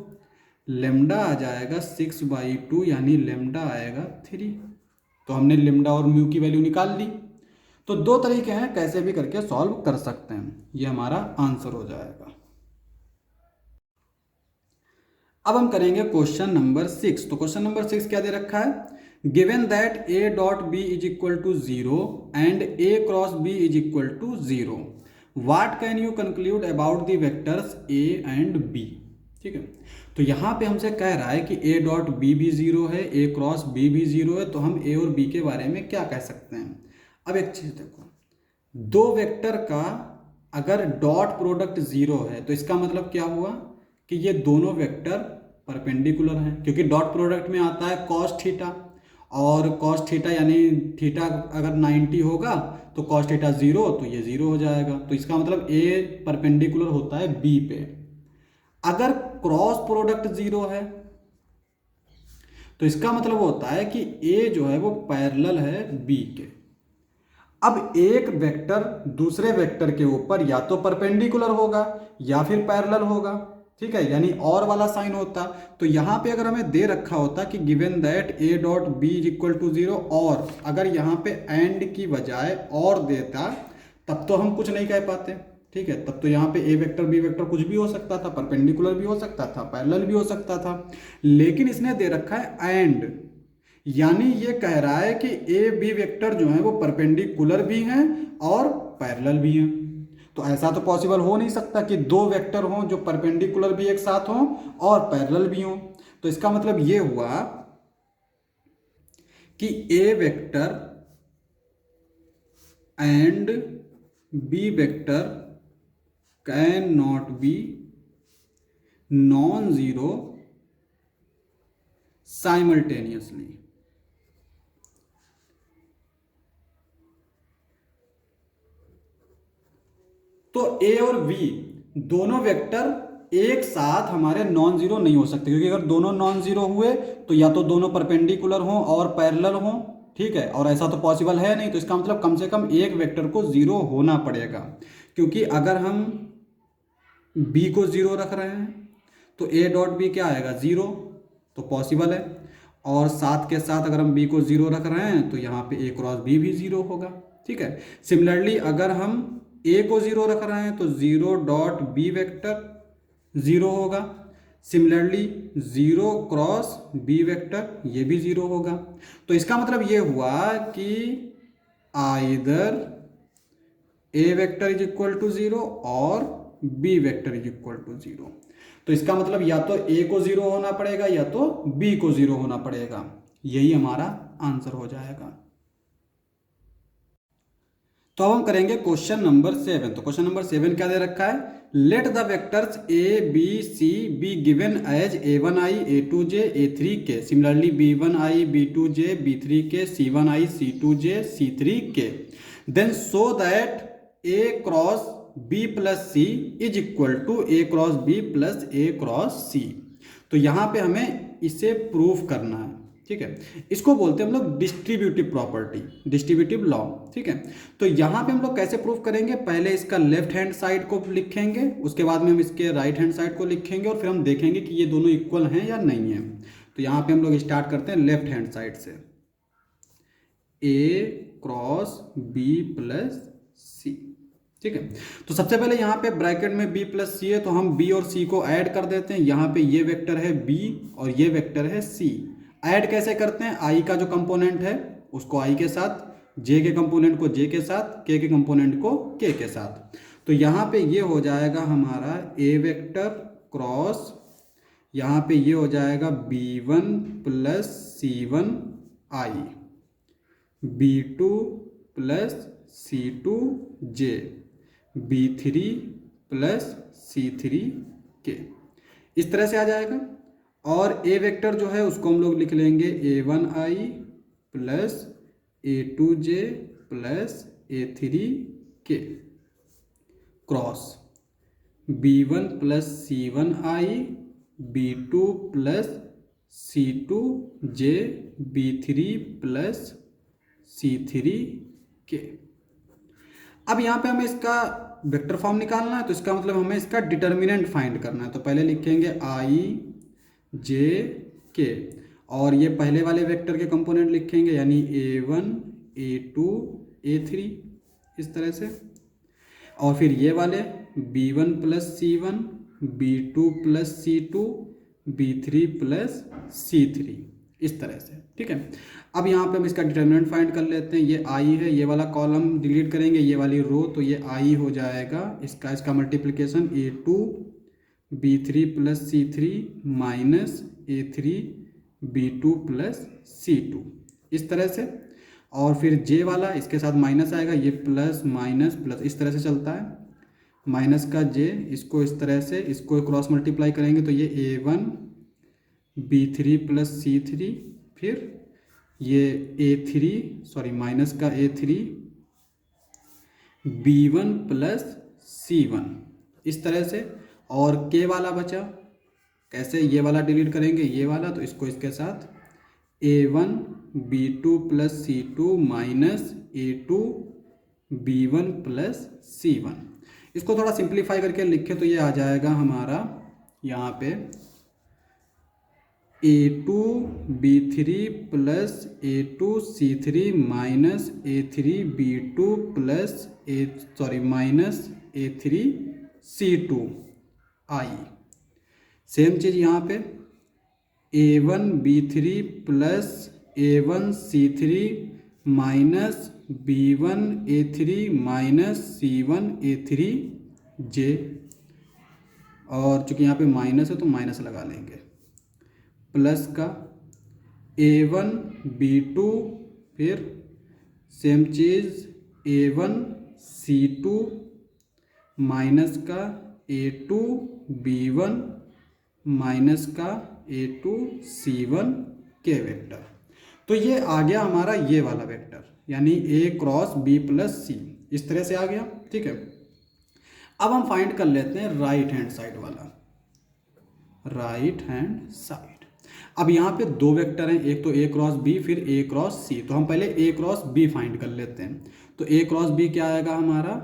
Lambda आ जाएगा 6/2 यानी लेमडा आएगा 3। तो हमने लेमडा और म्यू की वैल्यू निकाल ली। तो दो तरीके हैं कैसे भी करके सॉल्व कर सकते हैं, ये हमारा आंसर हो जाएगा। अब हम करेंगे क्वेश्चन नंबर 6। तो क्वेश्चन नंबर 6 क्या दे रखा है, given that A dot B is equal to 0 and A cross B is equal to 0, what can you conclude about the vectors A and B. ठीक है, तो यहाँ पे हमसे कह रहा है कि ए डॉट बी भी 0 है, ए क्रॉस बी भी 0 है, तो हम ए और बी के बारे में क्या कह सकते हैं। अब एक चीज देखो, दो वेक्टर का अगर डॉट प्रोडक्ट 0 है तो इसका मतलब क्या हुआ कि ये दोनों वेक्टर परपेंडिकुलर हैं, क्योंकि डॉट प्रोडक्ट में आता है कॉस थीटा, और कॉस थीटा यानी थीटा अगर 90 होगा तो कॉस थीटा 0, तो ये 0 हो जाएगा। तो इसका मतलब ए परपेंडिकुलर होता है बी पे। अगर क्रॉस प्रोडक्ट 0 है तो इसका मतलब होता है कि ए जो है वो पैरेलल है बी के। अब एक वेक्टर दूसरे वेक्टर के ऊपर या तो परपेंडिकुलर होगा या फिर पैरेलल होगा, ठीक है, यानी और वाला साइन होता। तो यहाँ पे अगर हमें दे रखा होता कि given that A dot B is equal to 0, और अगर यहाँ पे एंड की बजाय और देता तब तो हम कुछ नहीं कह पाते। ठीक है, तब तो यहाँ पे ए वेक्टर बी वेक्टर कुछ भी हो सकता था, परपेंडिकुलर भी हो सकता था, पैरेलल भी हो सकता था, लेकिन इसने दे रखा है एंड, यानी ये कह रहा है कि ए बी वेक्टर जो है वो परपेंडिकुलर भी हैं और पैरेलल भी हैं। तो ऐसा तो पॉसिबल हो नहीं सकता कि दो वेक्टर हों जो परपेंडिकुलर भी एक साथ हों और पैरेलल भी हों। तो इसका मतलब ये हुआ कि a vector and b vector can not be non zero simultaneously. तो ए और बी दोनों वेक्टर एक साथ हमारे नॉन जीरो नहीं हो सकते, क्योंकि अगर दोनों नॉन जीरो हुए तो या तो दोनों परपेंडिकुलर हों और पैरेलल हों, ठीक है, और ऐसा तो पॉसिबल है नहीं। तो इसका मतलब कम से कम एक वेक्टर को जीरो होना पड़ेगा, क्योंकि अगर हम बी को जीरो रख रहे हैं तो ए डॉट बी क्या आएगा 0, तो पॉसिबल है। और साथ के साथ अगर हम बी को जीरो रख रहे हैं तो यहाँ पे ए क्रॉस बी भी 0 होगा। ठीक है, सिमिलरली अगर हम ए को 0 रख रहे हैं तो 0 डॉट बी वेक्टर 0 होगा। सिमिलरली 0 क्रॉस बी वेक्टर ये भी 0 होगा। तो इसका मतलब ये हुआ कि either A vector is equal to 0 और B vector is equal to 0। तो इसका मतलब या तो ए को 0 होना पड़ेगा या तो बी को 0 होना पड़ेगा, यही हमारा आंसर हो जाएगा। तो अब हम करेंगे क्वेश्चन नंबर 7। तो क्वेश्चन नंबर 7 क्या दे रखा है, let the vectors A B C be given as a1i a2j a3k, similarly b1i b2j b3k c1i c2j c3k, then show that a cross b plus C is equal to a cross b plus a cross c। तो यहाँ पे हमें इसे prove करना है। ठीक है, इसको बोलते हैं हम लोग डिस्ट्रीब्यूटिव प्रॉपर्टी, डिस्ट्रीब्यूटिव लॉ। ठीक है, तो यहाँ पे हम लोग कैसे प्रूव करेंगे, पहले इसका लेफ्ट हैंड साइड को लिखेंगे, उसके बाद में हम इसके राइट हैंड साइड को लिखेंगे, और फिर हम देखेंगे कि ये दोनों इक्वल हैं या नहीं है। तो यहाँ पे हम लोग स्टार्ट करते हैं लेफ्ट हैंड साइड से, ए क्रॉस बी प्लस सी। ठीक है, तो सबसे पहले यहाँ पे ब्रैकेट में b प्लस सी है, तो हम b और c को ऐड कर देते हैं। यहाँ पे ये वेक्टर है b और ये वेक्टर है c। ऐड कैसे करते हैं, i का जो कंपोनेंट है उसको i के साथ, j के कंपोनेंट को j के साथ, k के कंपोनेंट को k के साथ। तो यहाँ पे ये हो जाएगा हमारा a वेक्टर क्रॉस, यहाँ पे ये हो जाएगा b1 plus c1i, b2 plus c2j, b3 plus c3k, इस तरह से आ जाएगा। और a वेक्टर जो है उसको हम लोग लिख लेंगे a1i plus A2J plus A3K cross B1 plus C1I B2 plus C2J B3 plus C3K। अब यहाँ पे हमें इसका वेक्टर फॉर्म निकालना है, तो इसका मतलब हमें इसका डिटर्मिनेंट फाइंड करना है। तो पहले लिखेंगे I J K और ये पहले वाले वेक्टर के कंपोनेंट लिखेंगे यानी A1 A2 A3 इस तरह से, और फिर ये वाले B1 plus C1 B2 plus C2 B3 plus C3 इस तरह से, ठीक है। अब यहाँ पे हम इसका डिटर्मिनेंट फाइंड कर लेते हैं। ये आई है, ये वाला कॉलम डिलीट करेंगे, ये वाली रो, तो ये आई हो जाएगा इसका multiplication A2 B3 plus C3 minus A3 B2 plus C2 इस तरह से। और फिर जे वाला इसके साथ माइनस आएगा, ये प्लस माइनस प्लस इस तरह से चलता है, माइनस का जे, इसको इस तरह से, इसको क्रॉस मल्टीप्लाई करेंगे तो ये A1 B3 प्लस C3, फिर ये A3 सॉरी माइनस का A3 B1 प्लस C1 इस तरह से। और K वाला बचा, कैसे, ये वाला डिलीट करेंगे ये वाला, तो इसको इसके साथ A1 B2 plus C2 minus A2 B1 plus C1। इसको थोड़ा सिंप्लीफाई करके लिखे तो ये आ जाएगा हमारा यहाँ पे A2 B3 plus A2 C3 minus A3 B2 plus minus A3 C2 I। Same चीज़ यहाँ पे A1 B3 plus A1 C3 minus B1 A3 minus C1 A3 J, और चूँकि यहाँ पे माइनस है तो माइनस लगा लेंगे, प्लस का A1 B2, फिर सेम चीज़ A1 C2 माइनस का A2 B1 माइनस का A2 C1 K वेक्टर। तो ये आ गया हमारा ये वाला वेक्टर यानी A cross B plus C इस तरह से आ गया, ठीक है। अब हम फाइंड कर लेते हैं राइट हैंड साइड वाला, राइट हैंड साइड। अब यहाँ पे दो वेक्टर हैं, एक तो A क्रॉस B फिर A क्रॉस C, तो हम पहले A क्रॉस B फाइंड कर लेते हैं। तो A क्रॉस B क्या आएगा हमारा,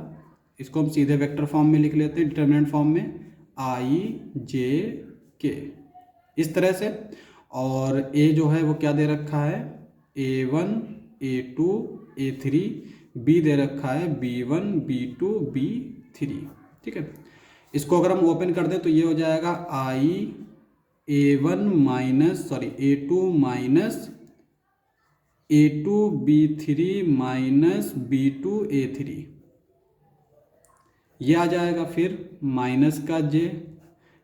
इसको हम सीधे वेक्टर फॉर्म में लिख लेते हैं, डिटर्मिनेंट फॉर्म में IJK इस तरह से। और A जो है वो क्या दे रखा है A1 A2 A3, B दे रखा है B1 B2 B3, ठीक है। इसको अगर हम ओपन कर दें तो ये हो जाएगा A1 minus A2 minus A2 B3 minus B2 A3 ये आ जाएगा। फिर माइनस का J,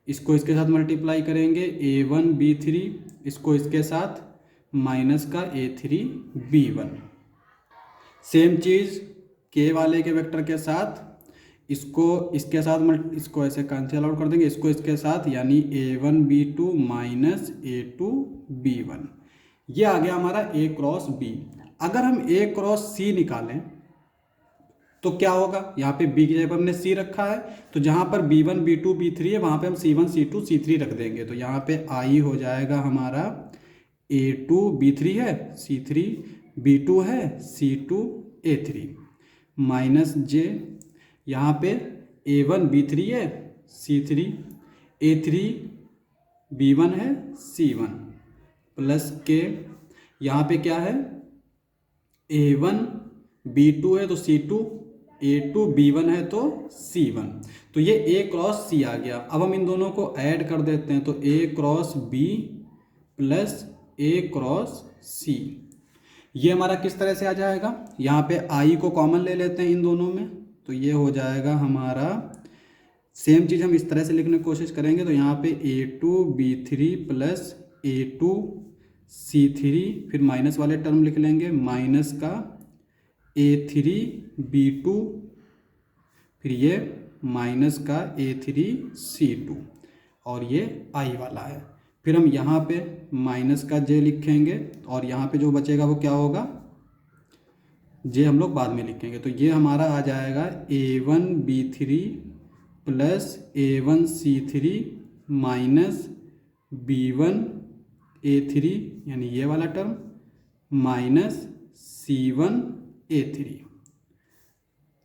इसको इसके साथ मल्टीप्लाई करेंगे A1 B3, इसको इसके साथ माइनस का A3 B1। सेम चीज़ K वाले के वेक्टर के साथ, इसको इसके साथ इसको ऐसे कैंसिल आउट कर देंगे, इसको इसके साथ यानी A1 B2 minus A2 B1। ये आ गया हमारा A क्रॉस B। अगर हम A क्रॉस C निकालें तो क्या होगा, यहाँ पे B की जगह पर हमने C रखा है, तो जहाँ पर B1 B2 B3 है वहाँ पे हम C1 C2 C3 रख देंगे। तो यहाँ पे I हो जाएगा हमारा A2 B3 है C3 B2 है C2 A3 माइनस J, यहाँ पे A1 B3 है C3 A3 B1 है C1 प्लस K, यहाँ पे क्या है A1 B2 है तो C2 A2 B1 है तो C1, तो ये A क्रॉस C आ गया। अब हम इन दोनों को ऐड कर देते हैं तो A cross B plus A cross C, ये हमारा किस तरह से आ जाएगा, यहाँ पे I को कॉमन ले लेते हैं इन दोनों में, तो ये हो जाएगा हमारा सेम चीज़ हम इस तरह से लिखने की कोशिश करेंगे। तो यहाँ पे A2 B3 plus A2 C3, फिर माइनस वाले टर्म लिख लेंगे, माइनस का A3 B2, फिर ये माइनस का A3 C2, और ये I वाला है। फिर हम यहाँ पे माइनस का J लिखेंगे और यहाँ पे जो बचेगा वो क्या होगा जे हम लोग बाद में लिखेंगे। तो ये हमारा आ जाएगा A1B3 plus A1C3 minus B1A3 यानी ये वाला टर्म माइनस C1A3।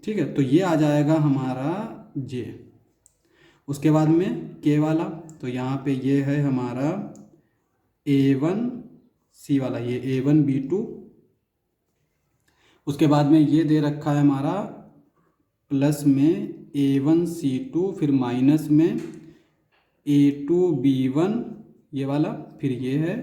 ठीक है, तो ये आ जाएगा हमारा J। उसके बाद में K वाला, तो यहाँ पे ये है हमारा A1C वाला, ये A1B2। उसके बाद में ये दे रखा है हमारा प्लस में A1C2, फिर माइनस में A2B1 ये वाला, फिर ये है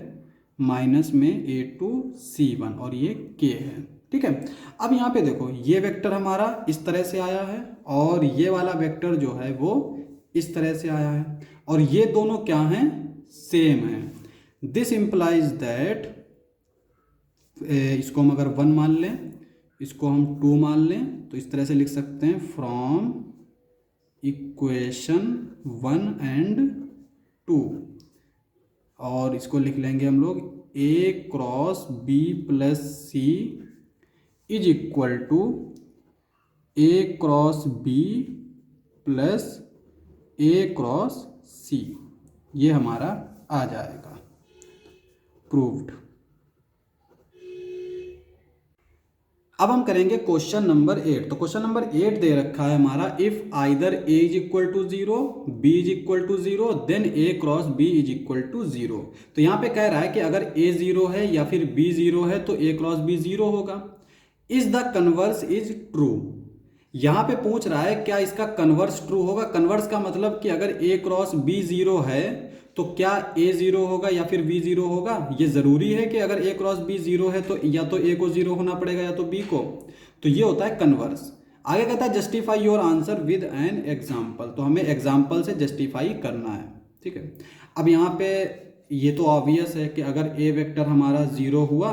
माइनस में A2C1 और ये K है। ठीक है, अब यहाँ पे देखो ये वेक्टर हमारा इस तरह से आया है और ये वाला वेक्टर जो है वो इस तरह से आया है और ये दोनों क्या हैं, सेम हैं। दिस इम्प्लाइज दैट, इसको हम अगर 1 मान लें, इसको हम 2 मान लें, तो इस तरह से लिख सकते हैं फ्रॉम इक्वेशन 1 एंड 2, और इसको लिख लेंगे हम लोग A cross B plus C is equal to A cross B plus A cross C। ये हमारा आ जाएगा प्रूव्ड। अब हम करेंगे क्वेश्चन नंबर 8। तो क्वेश्चन नंबर 8 दे रखा है हमारा, if either A is equal to 0 B is equal to 0 then A cross B is equal to 0। तो यहाँ पे कह रहा है कि अगर A 0 है या फिर B 0 है तो A क्रॉस B 0 होगा। Is the converse is true. यहाँ पे पूछ रहा है क्या इसका कन्वर्स ट्रू होगा। कन्वर्स का मतलब कि अगर A क्रॉस B 0 है तो क्या A 0 होगा या फिर B 0 होगा। ये जरूरी है कि अगर A क्रॉस B 0 है तो या तो A को 0 होना पड़ेगा या तो B को। तो ये होता है कन्वर्स। आगे कहता है justify your answer with an example. तो हमें एग्जाम्पल से जस्टिफाई करना है। ठीक है, अब यहाँ पे ये तो ऑब्वियस है कि अगर A वेक्टर हमारा 0 हुआ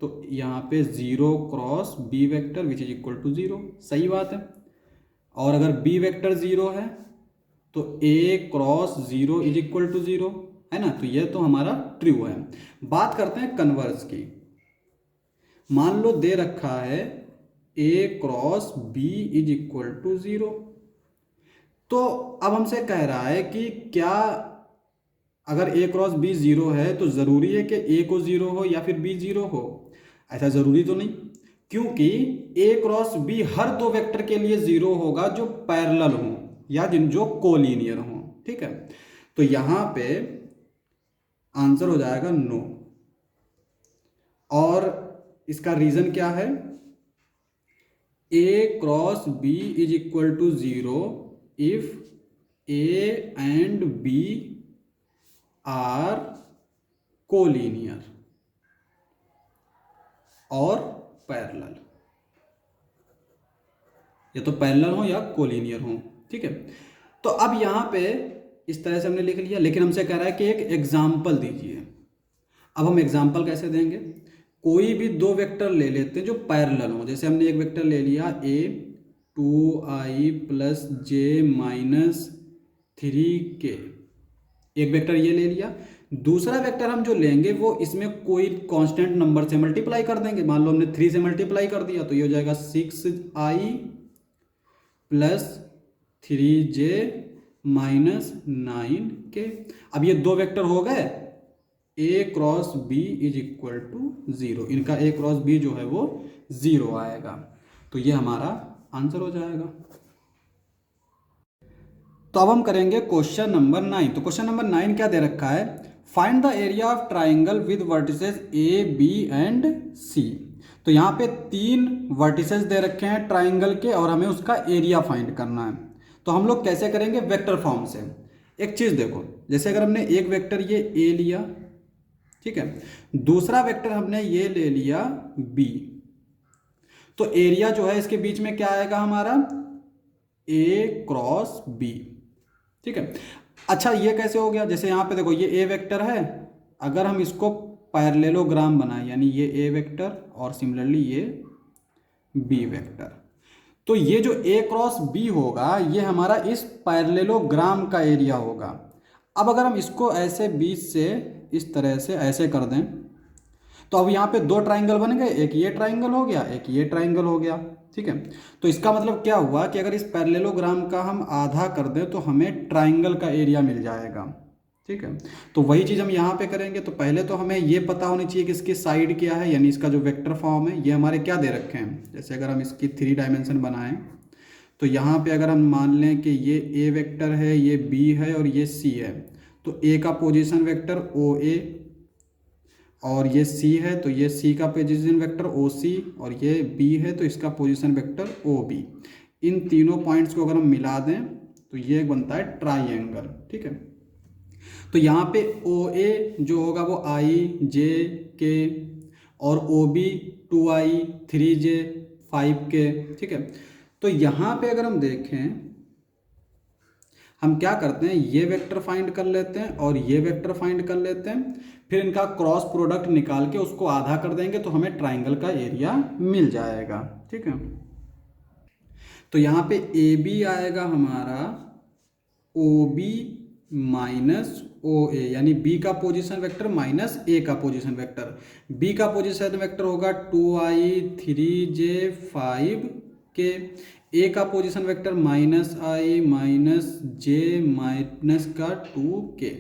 तो यहाँ पे 0 cross B vector which is equal to 0, सही बात है। और अगर B वेक्टर 0 है तो A cross 0 is equal to 0 है ना, तो ये तो हमारा ट्रू है। बात करते हैं कन्वर्स की। मान लो दे रखा है A cross B is equal to 0, तो अब हमसे कह रहा है कि क्या अगर A क्रॉस B 0 है तो ज़रूरी है कि A को 0 हो या फिर B 0 हो। ऐसा ज़रूरी तो नहीं, क्योंकि A क्रॉस B हर दो वेक्टर के लिए 0 होगा जो पैरेलल हों या जिन जो कोलिनियर हों। ठीक है, तो यहाँ पे आंसर हो जाएगा नो। और इसका रीज़न क्या है, A cross B is equal to 0 if A and B are collinear और पैरेलल, या तो पैरेलल हो या कोलिनियर हो। ठीक है, तो अब यहाँ पे इस तरह से हमने लिख लिया, लेकिन हमसे कह रहा है कि एक एग्जाम्पल दीजिए। अब हम एग्जाम्पल कैसे देंगे, कोई भी दो वेक्टर ले लेते हैं जो पैरेलल हो। जैसे हमने एक वेक्टर ले लिया A 2i plus j minus 3k, एक वेक्टर ये ले लिया। दूसरा वेक्टर हम जो लेंगे वो इसमें कोई कांस्टेंट नंबर से मल्टीप्लाई कर देंगे। मान लो हमने 3 से मल्टीप्लाई कर दिया तो ये हो जाएगा 6i plus 3j minus 9k। अब ये दो वेक्टर हो गए, A cross B is equal to 0। इनका A क्रॉस B जो है वो 0 आएगा, तो ये हमारा आंसर हो जाएगा। तो अब हम करेंगे क्वेश्चन नंबर 9। तो क्वेश्चन नंबर 9 क्या दे रखा है, find the area of triangle with vertices A B and C। तो यहाँ पे 3 वर्टिसेस दे रखे हैं ट्राइंगल के और हमें उसका एरिया फाइंड करना है। तो हम लोग कैसे करेंगे, वेक्टर फॉर्म से। एक चीज़ देखो, जैसे अगर हमने एक वेक्टर ये A लिया, ठीक है, दूसरा वेक्टर हमने ये ले लिया B, तो एरिया जो है इसके बीच में क्या आएगा हमारा, A क्रॉस B। ठीक है, अच्छा ये कैसे हो गया, जैसे यहाँ पे देखो ये A वेक्टर है, अगर हम इसको पैरेललोग्राम बनाए, यानी ये A वेक्टर और सिमिलरली ये B वेक्टर, तो ये जो A क्रॉस B होगा ये हमारा इस पैरेललोग्राम का एरिया होगा। अब अगर हम इसको ऐसे बीच से इस तरह से ऐसे कर दें तो अब यहाँ पे दो ट्राइंगल बन गए, एक ये ट्राइंगल हो गया, एक ये ट्राइंगल हो गया, ठीक है। तो इसका मतलब क्या हुआ कि अगर इस पैरेललोग्राम का हम आधा कर दें तो हमें ट्राइंगल का एरिया मिल जाएगा, ठीक है। तो वही चीज़ हम यहाँ पे करेंगे। तो पहले तो हमें ये पता होनी चाहिए कि इसकी साइड क्या है, यानी इसका जो वेक्टर फॉर्म है ये हमारे क्या दे रखे हैं। जैसे अगर हम इसकी 3 डायमेंशन बनाएं तो यहाँ पे अगर हम मान लें कि ये ए वेक्टर है, ये बी है और ये सी है, तो ए का पोजीशन वेक्टर ओ ए, और ये सी है तो ये सी का पोजीशन वेक्टर ओ सी, और ये बी है तो इसका पोजीशन वेक्टर ओ बी। इन तीनों पॉइंट्स को अगर हम मिला दें तो ये बनता है ट्राइंगल, ठीक है। तो यहाँ पे ओ ए जो होगा वो आई जे के, और O B 2i 3j 5k, ठीक है। तो यहाँ पे अगर हम देखें, हम क्या करते हैं, ये वेक्टर फाइंड कर लेते हैं और ये वेक्टर फाइंड कर लेते हैं, फिर इनका क्रॉस प्रोडक्ट निकाल के उसको आधा कर देंगे तो हमें ट्राइंगल का एरिया मिल जाएगा, ठीक है। तो यहाँ पे ए बी आएगा हमारा ओ बी माइनस ओ ए, यानी बी का पोजीशन वेक्टर माइनस ए का पोजीशन वेक्टर। बी का पोजीशन वेक्टर होगा 2i 3j 5k, ए का पोजीशन वेक्टर माइनस आई माइनस जे माइनस का 2k।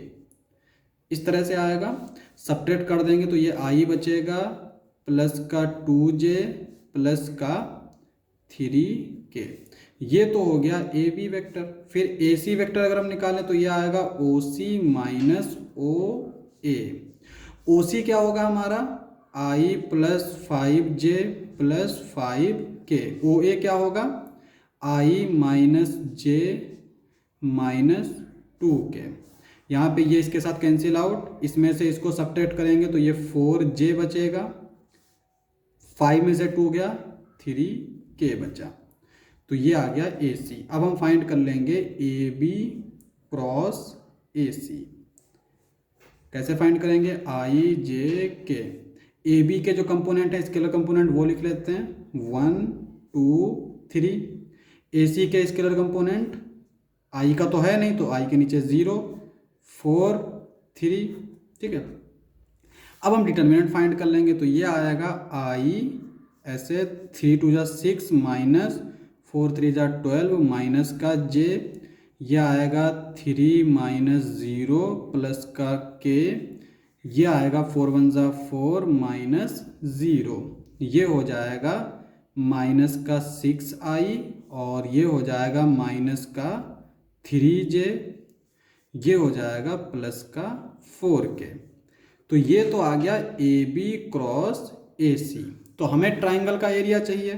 इस तरह से आएगा। सब्ट्रैक्ट कर देंगे तो ये आई बचेगा प्लस का 2j प्लस का 3k। ये तो हो गया ए बी वेक्टर। फिर ए सी वेक्टर अगर हम निकालें तो ये आएगा ओ सी माइनस ओ ए। ओ सी क्या होगा हमारा, आई प्लस 5j प्लस 5k। ओ ए क्या होगा, आई माइनस जे माइनस 2k। यहाँ पे ये इसके साथ कैंसिल आउट, इसमें से इसको सब्ट्रैक्ट करेंगे तो ये 4j बचेगा, 5 में से 2 गया 3k बचा। तो ये आ गया ए सी। अब हम फाइंड कर लेंगे ए बी क्रॉस ए सी। कैसे फाइंड करेंगे, आई जे के। ए बी के जो कंपोनेंट है स्केलर कंपोनेंट वो लिख लेते हैं 1 2 3। ए सी के स्केलर कंपोनेंट आई का तो है नहीं तो आई के नीचे 0 4 3, ठीक है। अब हम डिटर्मिनेंट फाइंड कर लेंगे तो ये आएगा आई ऐसे 3 2 जा 6 माइनस 4 3 जा 12 माइनस का जे, यह आएगा 3 माइनस 0 प्लस का के, ये आएगा 4 1 जा 4 माइनस 0, ये हो जाएगा माइनस का 6i, और ये हो जाएगा माइनस का 3j, ये हो जाएगा प्लस का 4k। तो ये तो आ गया ए बी क्रॉस ए सी। तो हमें ट्राइंगल का एरिया चाहिए,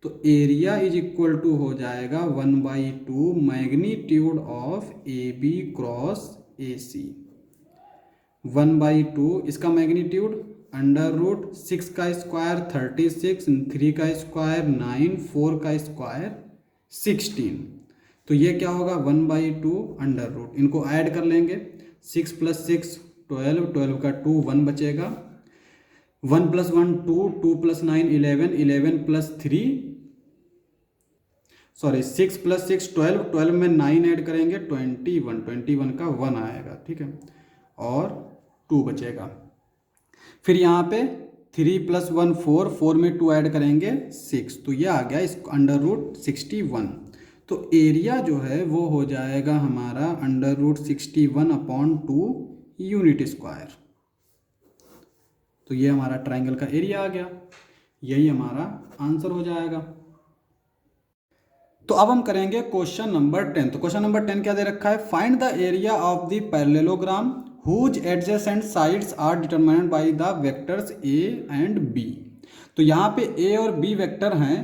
तो एरिया इज इक्वल टू हो जाएगा 1/2 magnitude of a B cross a c. 1/2 इसका मैग्नीट्यूड अंडर रूट 6 का स्क्वायर 36, 3 का स्क्वायर 9, 4 का स्क्वायर 16। तो ये क्या होगा 1/2 अंडर रूट, इनको ऐड कर लेंगे 6 + 6 12, 12 का 2 1 बचेगा, 1 + 1 2, 2 + 9 11, 11 + 3 सॉरी 6 + 6 12, 12 में 9 ऐड करेंगे 21, 21 का 1 आएगा, ठीक है, और 2 बचेगा। फिर यहाँ पे 3 + 1 4, 4 में 2 ऐड करेंगे 6, तो ये आ गया इस अंडर रूट 61। तो एरिया जो है वो हो जाएगा हमारा अंडर रूट 61/2 यूनिट स्क्वायर। तो ये हमारा ट्राइंगल का एरिया आ गया, यही हमारा आंसर हो जाएगा। तो अब हम करेंगे क्वेश्चन नंबर 10। तो क्वेश्चन नंबर 10 क्या दे रखा है, find the area of the parallelogram whose adjacent sides are determined by the vectors A and B. तो यहाँ पे ए और बी वेक्टर हैं,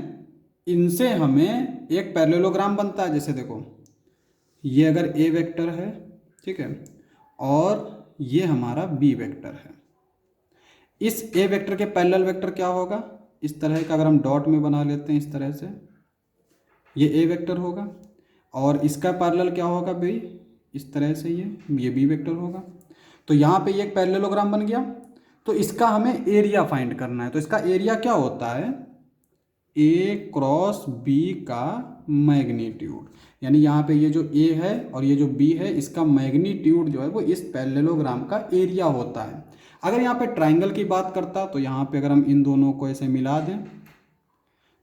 इनसे हमें एक पैरेललोग्राम बनता है। जैसे देखो ये अगर ए वेक्टर है, ठीक है, और ये हमारा बी वेक्टर है, इस ए वेक्टर के पैरेलल वेक्टर क्या होगा, इस तरह का अगर हम डॉट में बना लेते हैं इस तरह से, ये ए वेक्टर होगा, और इसका पैरेलल क्या होगा बी, इस तरह से ये बी वेक्टर होगा। तो यहाँ पे ये एक पैरेललोग्राम बन गया। तो इसका हमें एरिया फाइंड करना है। तो इसका एरिया क्या होता है, ए क्रॉस बी का मैग्नीट्यूड, यानी यहाँ पे ये जो ए है और ये जो बी है इसका मैग्नीट्यूड जो है वो इस पैरेललोग्राम का एरिया होता है। अगर यहाँ पे ट्राइंगल की बात करता तो यहाँ पे अगर हम इन दोनों को ऐसे मिला दें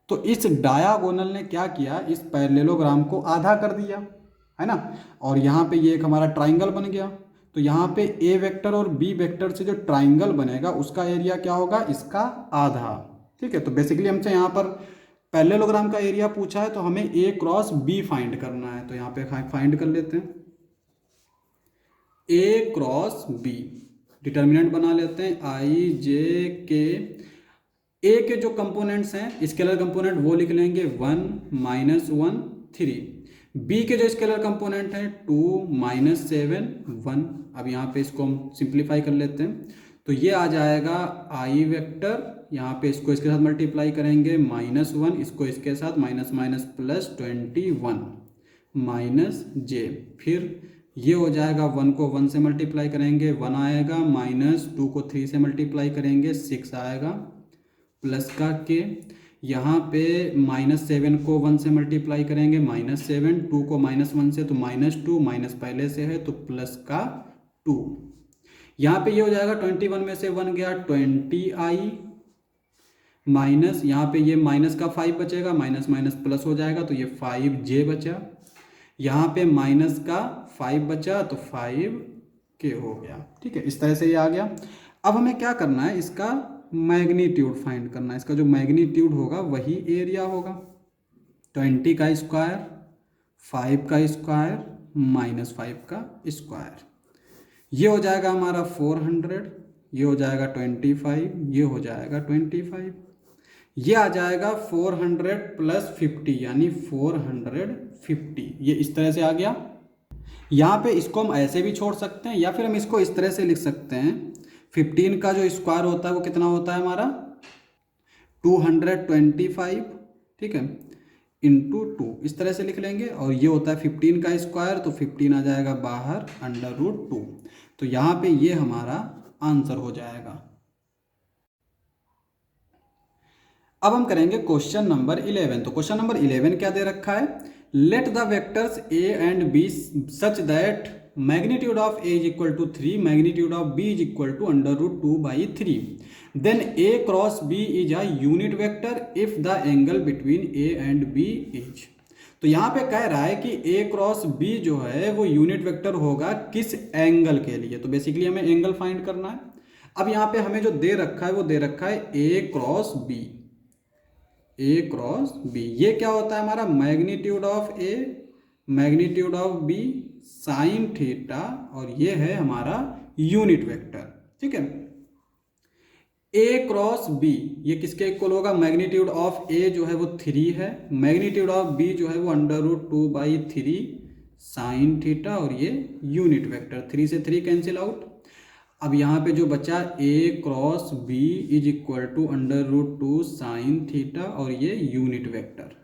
तो इस डायागोनल ने क्या किया, इस पैरेललोग्राम को आधा कर दिया, है ना। और यहाँ पे ये एक हमारा ट्राइंगल बन गया। तो यहाँ पे ए वेक्टर और बी वेक्टर से जो ट्राइंगल बनेगा उसका एरिया क्या होगा, इसका आधा। ठीक है, तो बेसिकली हमसे यहाँ पर पैरेललोग्राम का एरिया पूछा है तो हमें ए क्रॉस बी फाइंड करना है। तो यहाँ पे फाइंड कर लेते हैं ए क्रॉस बी। डिटर्मिनेंट बना लेते हैं आई जे के। ए के जो कंपोनेंट्स हैं स्केलर कंपोनेंट वो लिख लेंगे 1 -1 3। बी के जो स्केलर कंपोनेंट हैं 2 -7 1। अब यहाँ पे इसको हम सिंप्लीफाई कर लेते हैं तो ये आ जाएगा आई वेक्टर, यहाँ पे इसको इसके साथ मल्टीप्लाई करेंगे -1, इसको इसके साथ माइनस माइनस प्लस 21 माइनस जे। फिर ये हो जाएगा 1 को 1 से मल्टीप्लाई करेंगे 1 आएगा, -2 को 3 से मल्टीप्लाई करेंगे 6 आएगा, प्लस का के। यहाँ पे -7 को 1 से मल्टीप्लाई करेंगे -7, 2 को -1 से तो -2, माइनस पहले से है तो प्लस का 2। यहाँ पे ये हो जाएगा 21 में से 1 गया 20i माइनस, यहाँ पे ये माइनस का 5 बचेगा, माइनस माइनस प्लस हो जाएगा तो ये 5j बचा। यहाँ पे माइनस का 5 बचा तो 5k हो गया। ठीक है, इस तरह से ये आ गया। अब हमें क्या करना है, इसका मैग्नीट्यूड फाइंड करना है। इसका जो मैग्नीट्यूड होगा वही एरिया होगा। 20 का स्क्वायर, 5 का स्क्वायर, -5 का स्क्वायर। ये हो जाएगा हमारा 400, ये हो जाएगा 25, ये हो जाएगा 25, ये आ जाएगा 400 + 50 यानी 450। ये इस तरह से आ गया। यहाँ पे इसको हम ऐसे भी छोड़ सकते हैं या फिर हम इसको इस तरह से लिख सकते हैं। 15 का जो स्क्वायर होता है वो कितना होता है हमारा 225, ठीक है, इंटू 2, इस तरह से लिख लेंगे। और ये होता है 15 का स्क्वायर तो 15 आ जाएगा बाहर √2। तो यहाँ पे ये हमारा आंसर हो जाएगा। अब हम करेंगे क्वेश्चन नंबर 11। तो क्वेश्चन नंबर 11 क्या दे रखा है, let the vectors a and b such that magnitude of a = 3, magnitude of b = √2/3, then a cross b is a unit vector if the angle between a and b is. तो यहाँ पे कह रहा है कि a क्रॉस b जो है वो यूनिट वेक्टर होगा किस एंगल के लिए। तो बेसिकली हमें एंगल फाइंड करना है। अब यहाँ पे हमें जो दे रखा है वो दे रखा है a cross b, a cross b। ये क्या होता है हमारा magnitude of a, magnitude of b sign theta, और ये है हमारा यूनिट वेक्टर। ठीक है, a क्रॉस b ये किसके इक्वल होगा, मैग्नीट्यूड ऑफ a जो है वो 3 है, मैग्नीट्यूड ऑफ b जो है वो √2/3 साइन थीटा, और ये यूनिट वेक्टर 3 से 3 कैंसिल आउट। अब यहाँ पे जो बचा a cross b is equal to √2 sine theta, और ये यूनिट वेक्टर।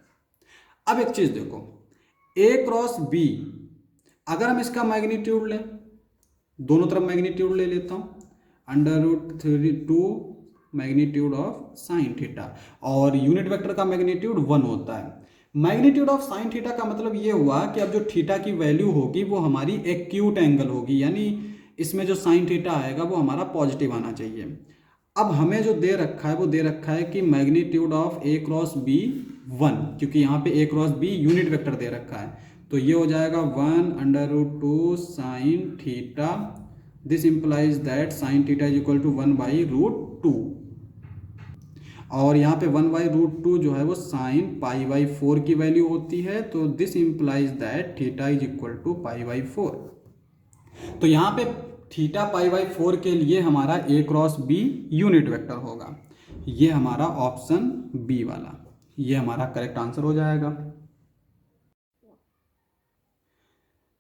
अब एक चीज देखो, a क्रॉस b अगर हम इसका मैग्नीट्यूड लें, दोनों तरफ मैग्नीट्यूड ले लेता हूँ √2 मैग्नीट्यूड ऑफ साइन थीटा, और यूनिट वेक्टर का मैग्नीट्यूड 1 होता है। मैग्नीट्यूड ऑफ साइन थीटा का मतलब ये हुआ कि अब जो थीटा की वैल्यू होगी वो हमारी एक्यूट एंगल होगी, यानी इसमें जो साइन थीटा आएगा वो हमारा पॉजिटिव आना चाहिए। अब हमें जो दे रखा है वो दे रखा है कि magnitude of a cross b 1, क्योंकि यहाँ पे a cross b unit vector दे रखा है। तो ये हो जाएगा 1 √2 sine theta, this implies that sine theta is equal to 1/√2, और यहाँ पे 1/√2 जो है वो साइन π/4 की वैल्यू होती है। तो this implies that theta is equal to π/4। तो यहाँ पे थीटा π/4 के लिए हमारा a cross b unit vector होगा। ये हमारा ऑप्शन बी वाला, ये हमारा करेक्ट आंसर हो जाएगा।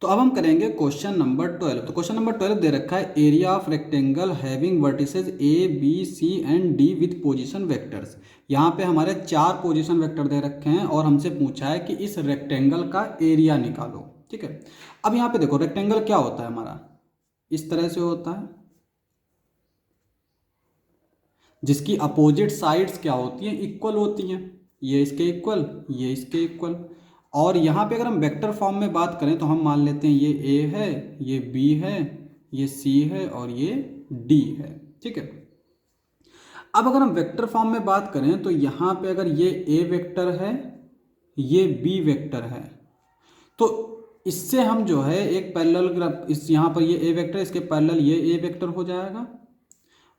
तो अब हम करेंगे क्वेश्चन नंबर 12। तो क्वेश्चन नंबर 12 दे रखा है area of rectangle having vertices a b c and d with position vectors. यहाँ पे हमारे 4 पोजीशन वेक्टर दे रखे हैं और हमसे पूछा है कि इस रेक्टेंगल का एरिया निकालो। ठीक है, अब यहाँ पे देखो रेक्टेंगल क्या होता है हमारा, इस तरह से होता है, जिसकी अपोजिट साइड्स क्या होती हैं, इक्वल होती हैं। ये इसके इक्वल, ये इसके इक्वल। और यहाँ पे अगर हम वेक्टर फॉर्म में बात करें तो हम मान लेते हैं ये a है, ये b है, ये c है और ये d है। ठीक है। अब अगर हम वेक्टर फॉर्म में बात करें तो यहाँ पे अगर ये ए वेक्टर है, ये बी वेक्टर है, तो इससे हम जो है एक पैरेलल ग्राफ, इस यहाँ पर ये ए वेक्टर, इसके पैरेलल ये ए वेक्टर हो जाएगा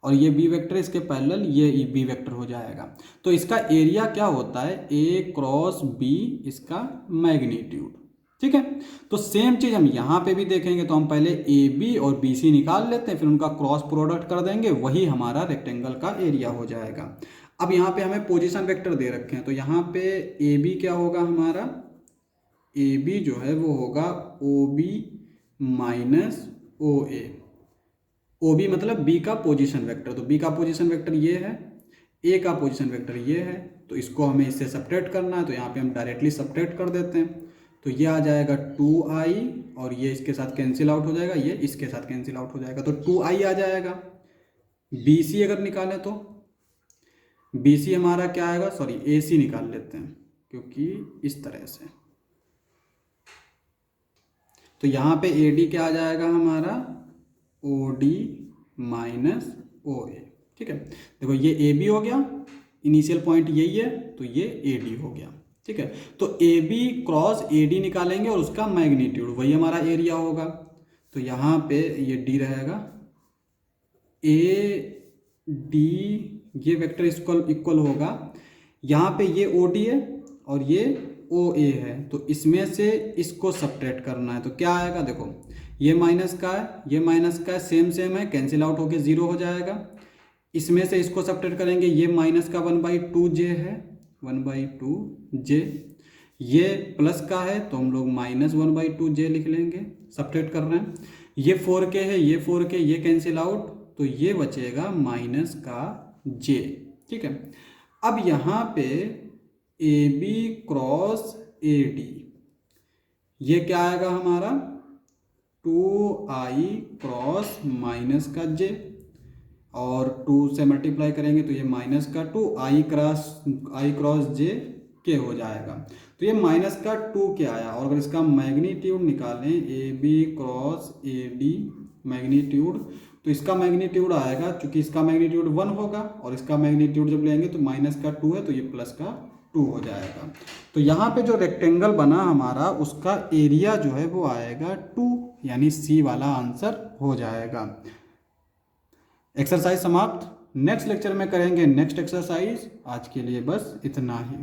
और ये बी वेक्टर, इसके पैरेलल ये बी वेक्टर हो जाएगा। तो इसका एरिया क्या होता है, ए क्रॉस बी, इसका मैग्नीट्यूड। ठीक है, तो सेम चीज हम यहाँ पे भी देखेंगे। तो हम पहले ए बी और बी सी निकाल लेते हैं, फिर उनका क्रॉस प्रोडक्ट कर देंगे, वही हमारा रेक्टेंगल का एरिया हो जाएगा। अब यहाँ पे हमें पोजीशन वेक्टर दे रखे हैं, तो यहाँ पे ए बी क्या होगा हमारा, ए बी जो है वो होगा ओ बी माइनस ओ ए। ओ बी मतलब बी का पोजीशन वेक्टर, तो बी का पोजीशन वेक्टर ये है, ए का पोजीशन वेक्टर ये है, तो इसको हमें इससे सब्ट्रैक्ट करना है, तो यहाँ पे हम डायरेक्टली सब्ट्रैक्ट कर देते हैं। तो ये आ जाएगा 2i और ये इसके साथ कैंसिल आउट हो जाएगा, ये इसके साथ कैंसिल आउट हो जाएगा, तो 2i आ जाएगा। बी सी अगर निकालें तो बी सी हमारा क्या आएगा, सॉरी ए सी निकाल लेते हैं, क्योंकि इस तरह से, तो यहाँ पे ए डी क्या आ जाएगा हमारा, ओ डी माइनस ओ ए। ठीक है, देखो ये ए बी हो गया, इनिशियल पॉइंट यही है, तो ये ए डी हो गया। ठीक है, तो A B cross A D निकालेंगे और उसका मैग्नीट्यूड, वही हमारा एरिया होगा। तो यहाँ पे ये डी रहेगा, ए डी ये वेक्टर इक्वल होगा, यहाँ पे ये ओ डी है और ये ओ ए है, तो इसमें से इसको सब्ट्रैक्ट करना है। तो क्या आएगा, देखो ये माइनस का है, ये माइनस का है, सेम है, कैंसिल आउट होके 0 हो जाएगा। इसमें से इसको सब्ट्रैक्ट करेंगे, ये माइनस का 1/2j है, 1/2j, ये प्लस का है तो हम लोग माइनस 1/2j लिख लेंगे, सब्ट्रैक्ट कर रहे हैं। ये 4k है, ये 4k, ये कैंसिल आउट, तो ये बचेगा माइनस का j। ठीक है, अब यहाँ पे A B cross A D, ये क्या आएगा हमारा 2i क्रॉस माइनस का j, और 2 से मल्टीप्लाई करेंगे तो ये माइनस का 2 i क्रॉस j के हो जाएगा। तो ये माइनस का 2 के आया, और अगर इसका मैग्नीट्यूड निकालें A B cross A D magnitude, तो इसका मैग्नीट्यूड आएगा, चूंकि इसका मैग्नीट्यूड 1 होगा और इसका मैग्नीट्यूड जब लेंगे तो माइनस का 2 है, तो ये प्लस का 2 हो जाएगा। तो यहाँ पे जो रेक्टेंगल बना हमारा, उसका एरिया जो है वो आएगा 2, यानी सी वाला आंसर हो जाएगा। एक्सरसाइज समाप्त। नेक्स्ट लेक्चर में करेंगे नेक्स्ट एक्सरसाइज। आज के लिए बस इतना ही।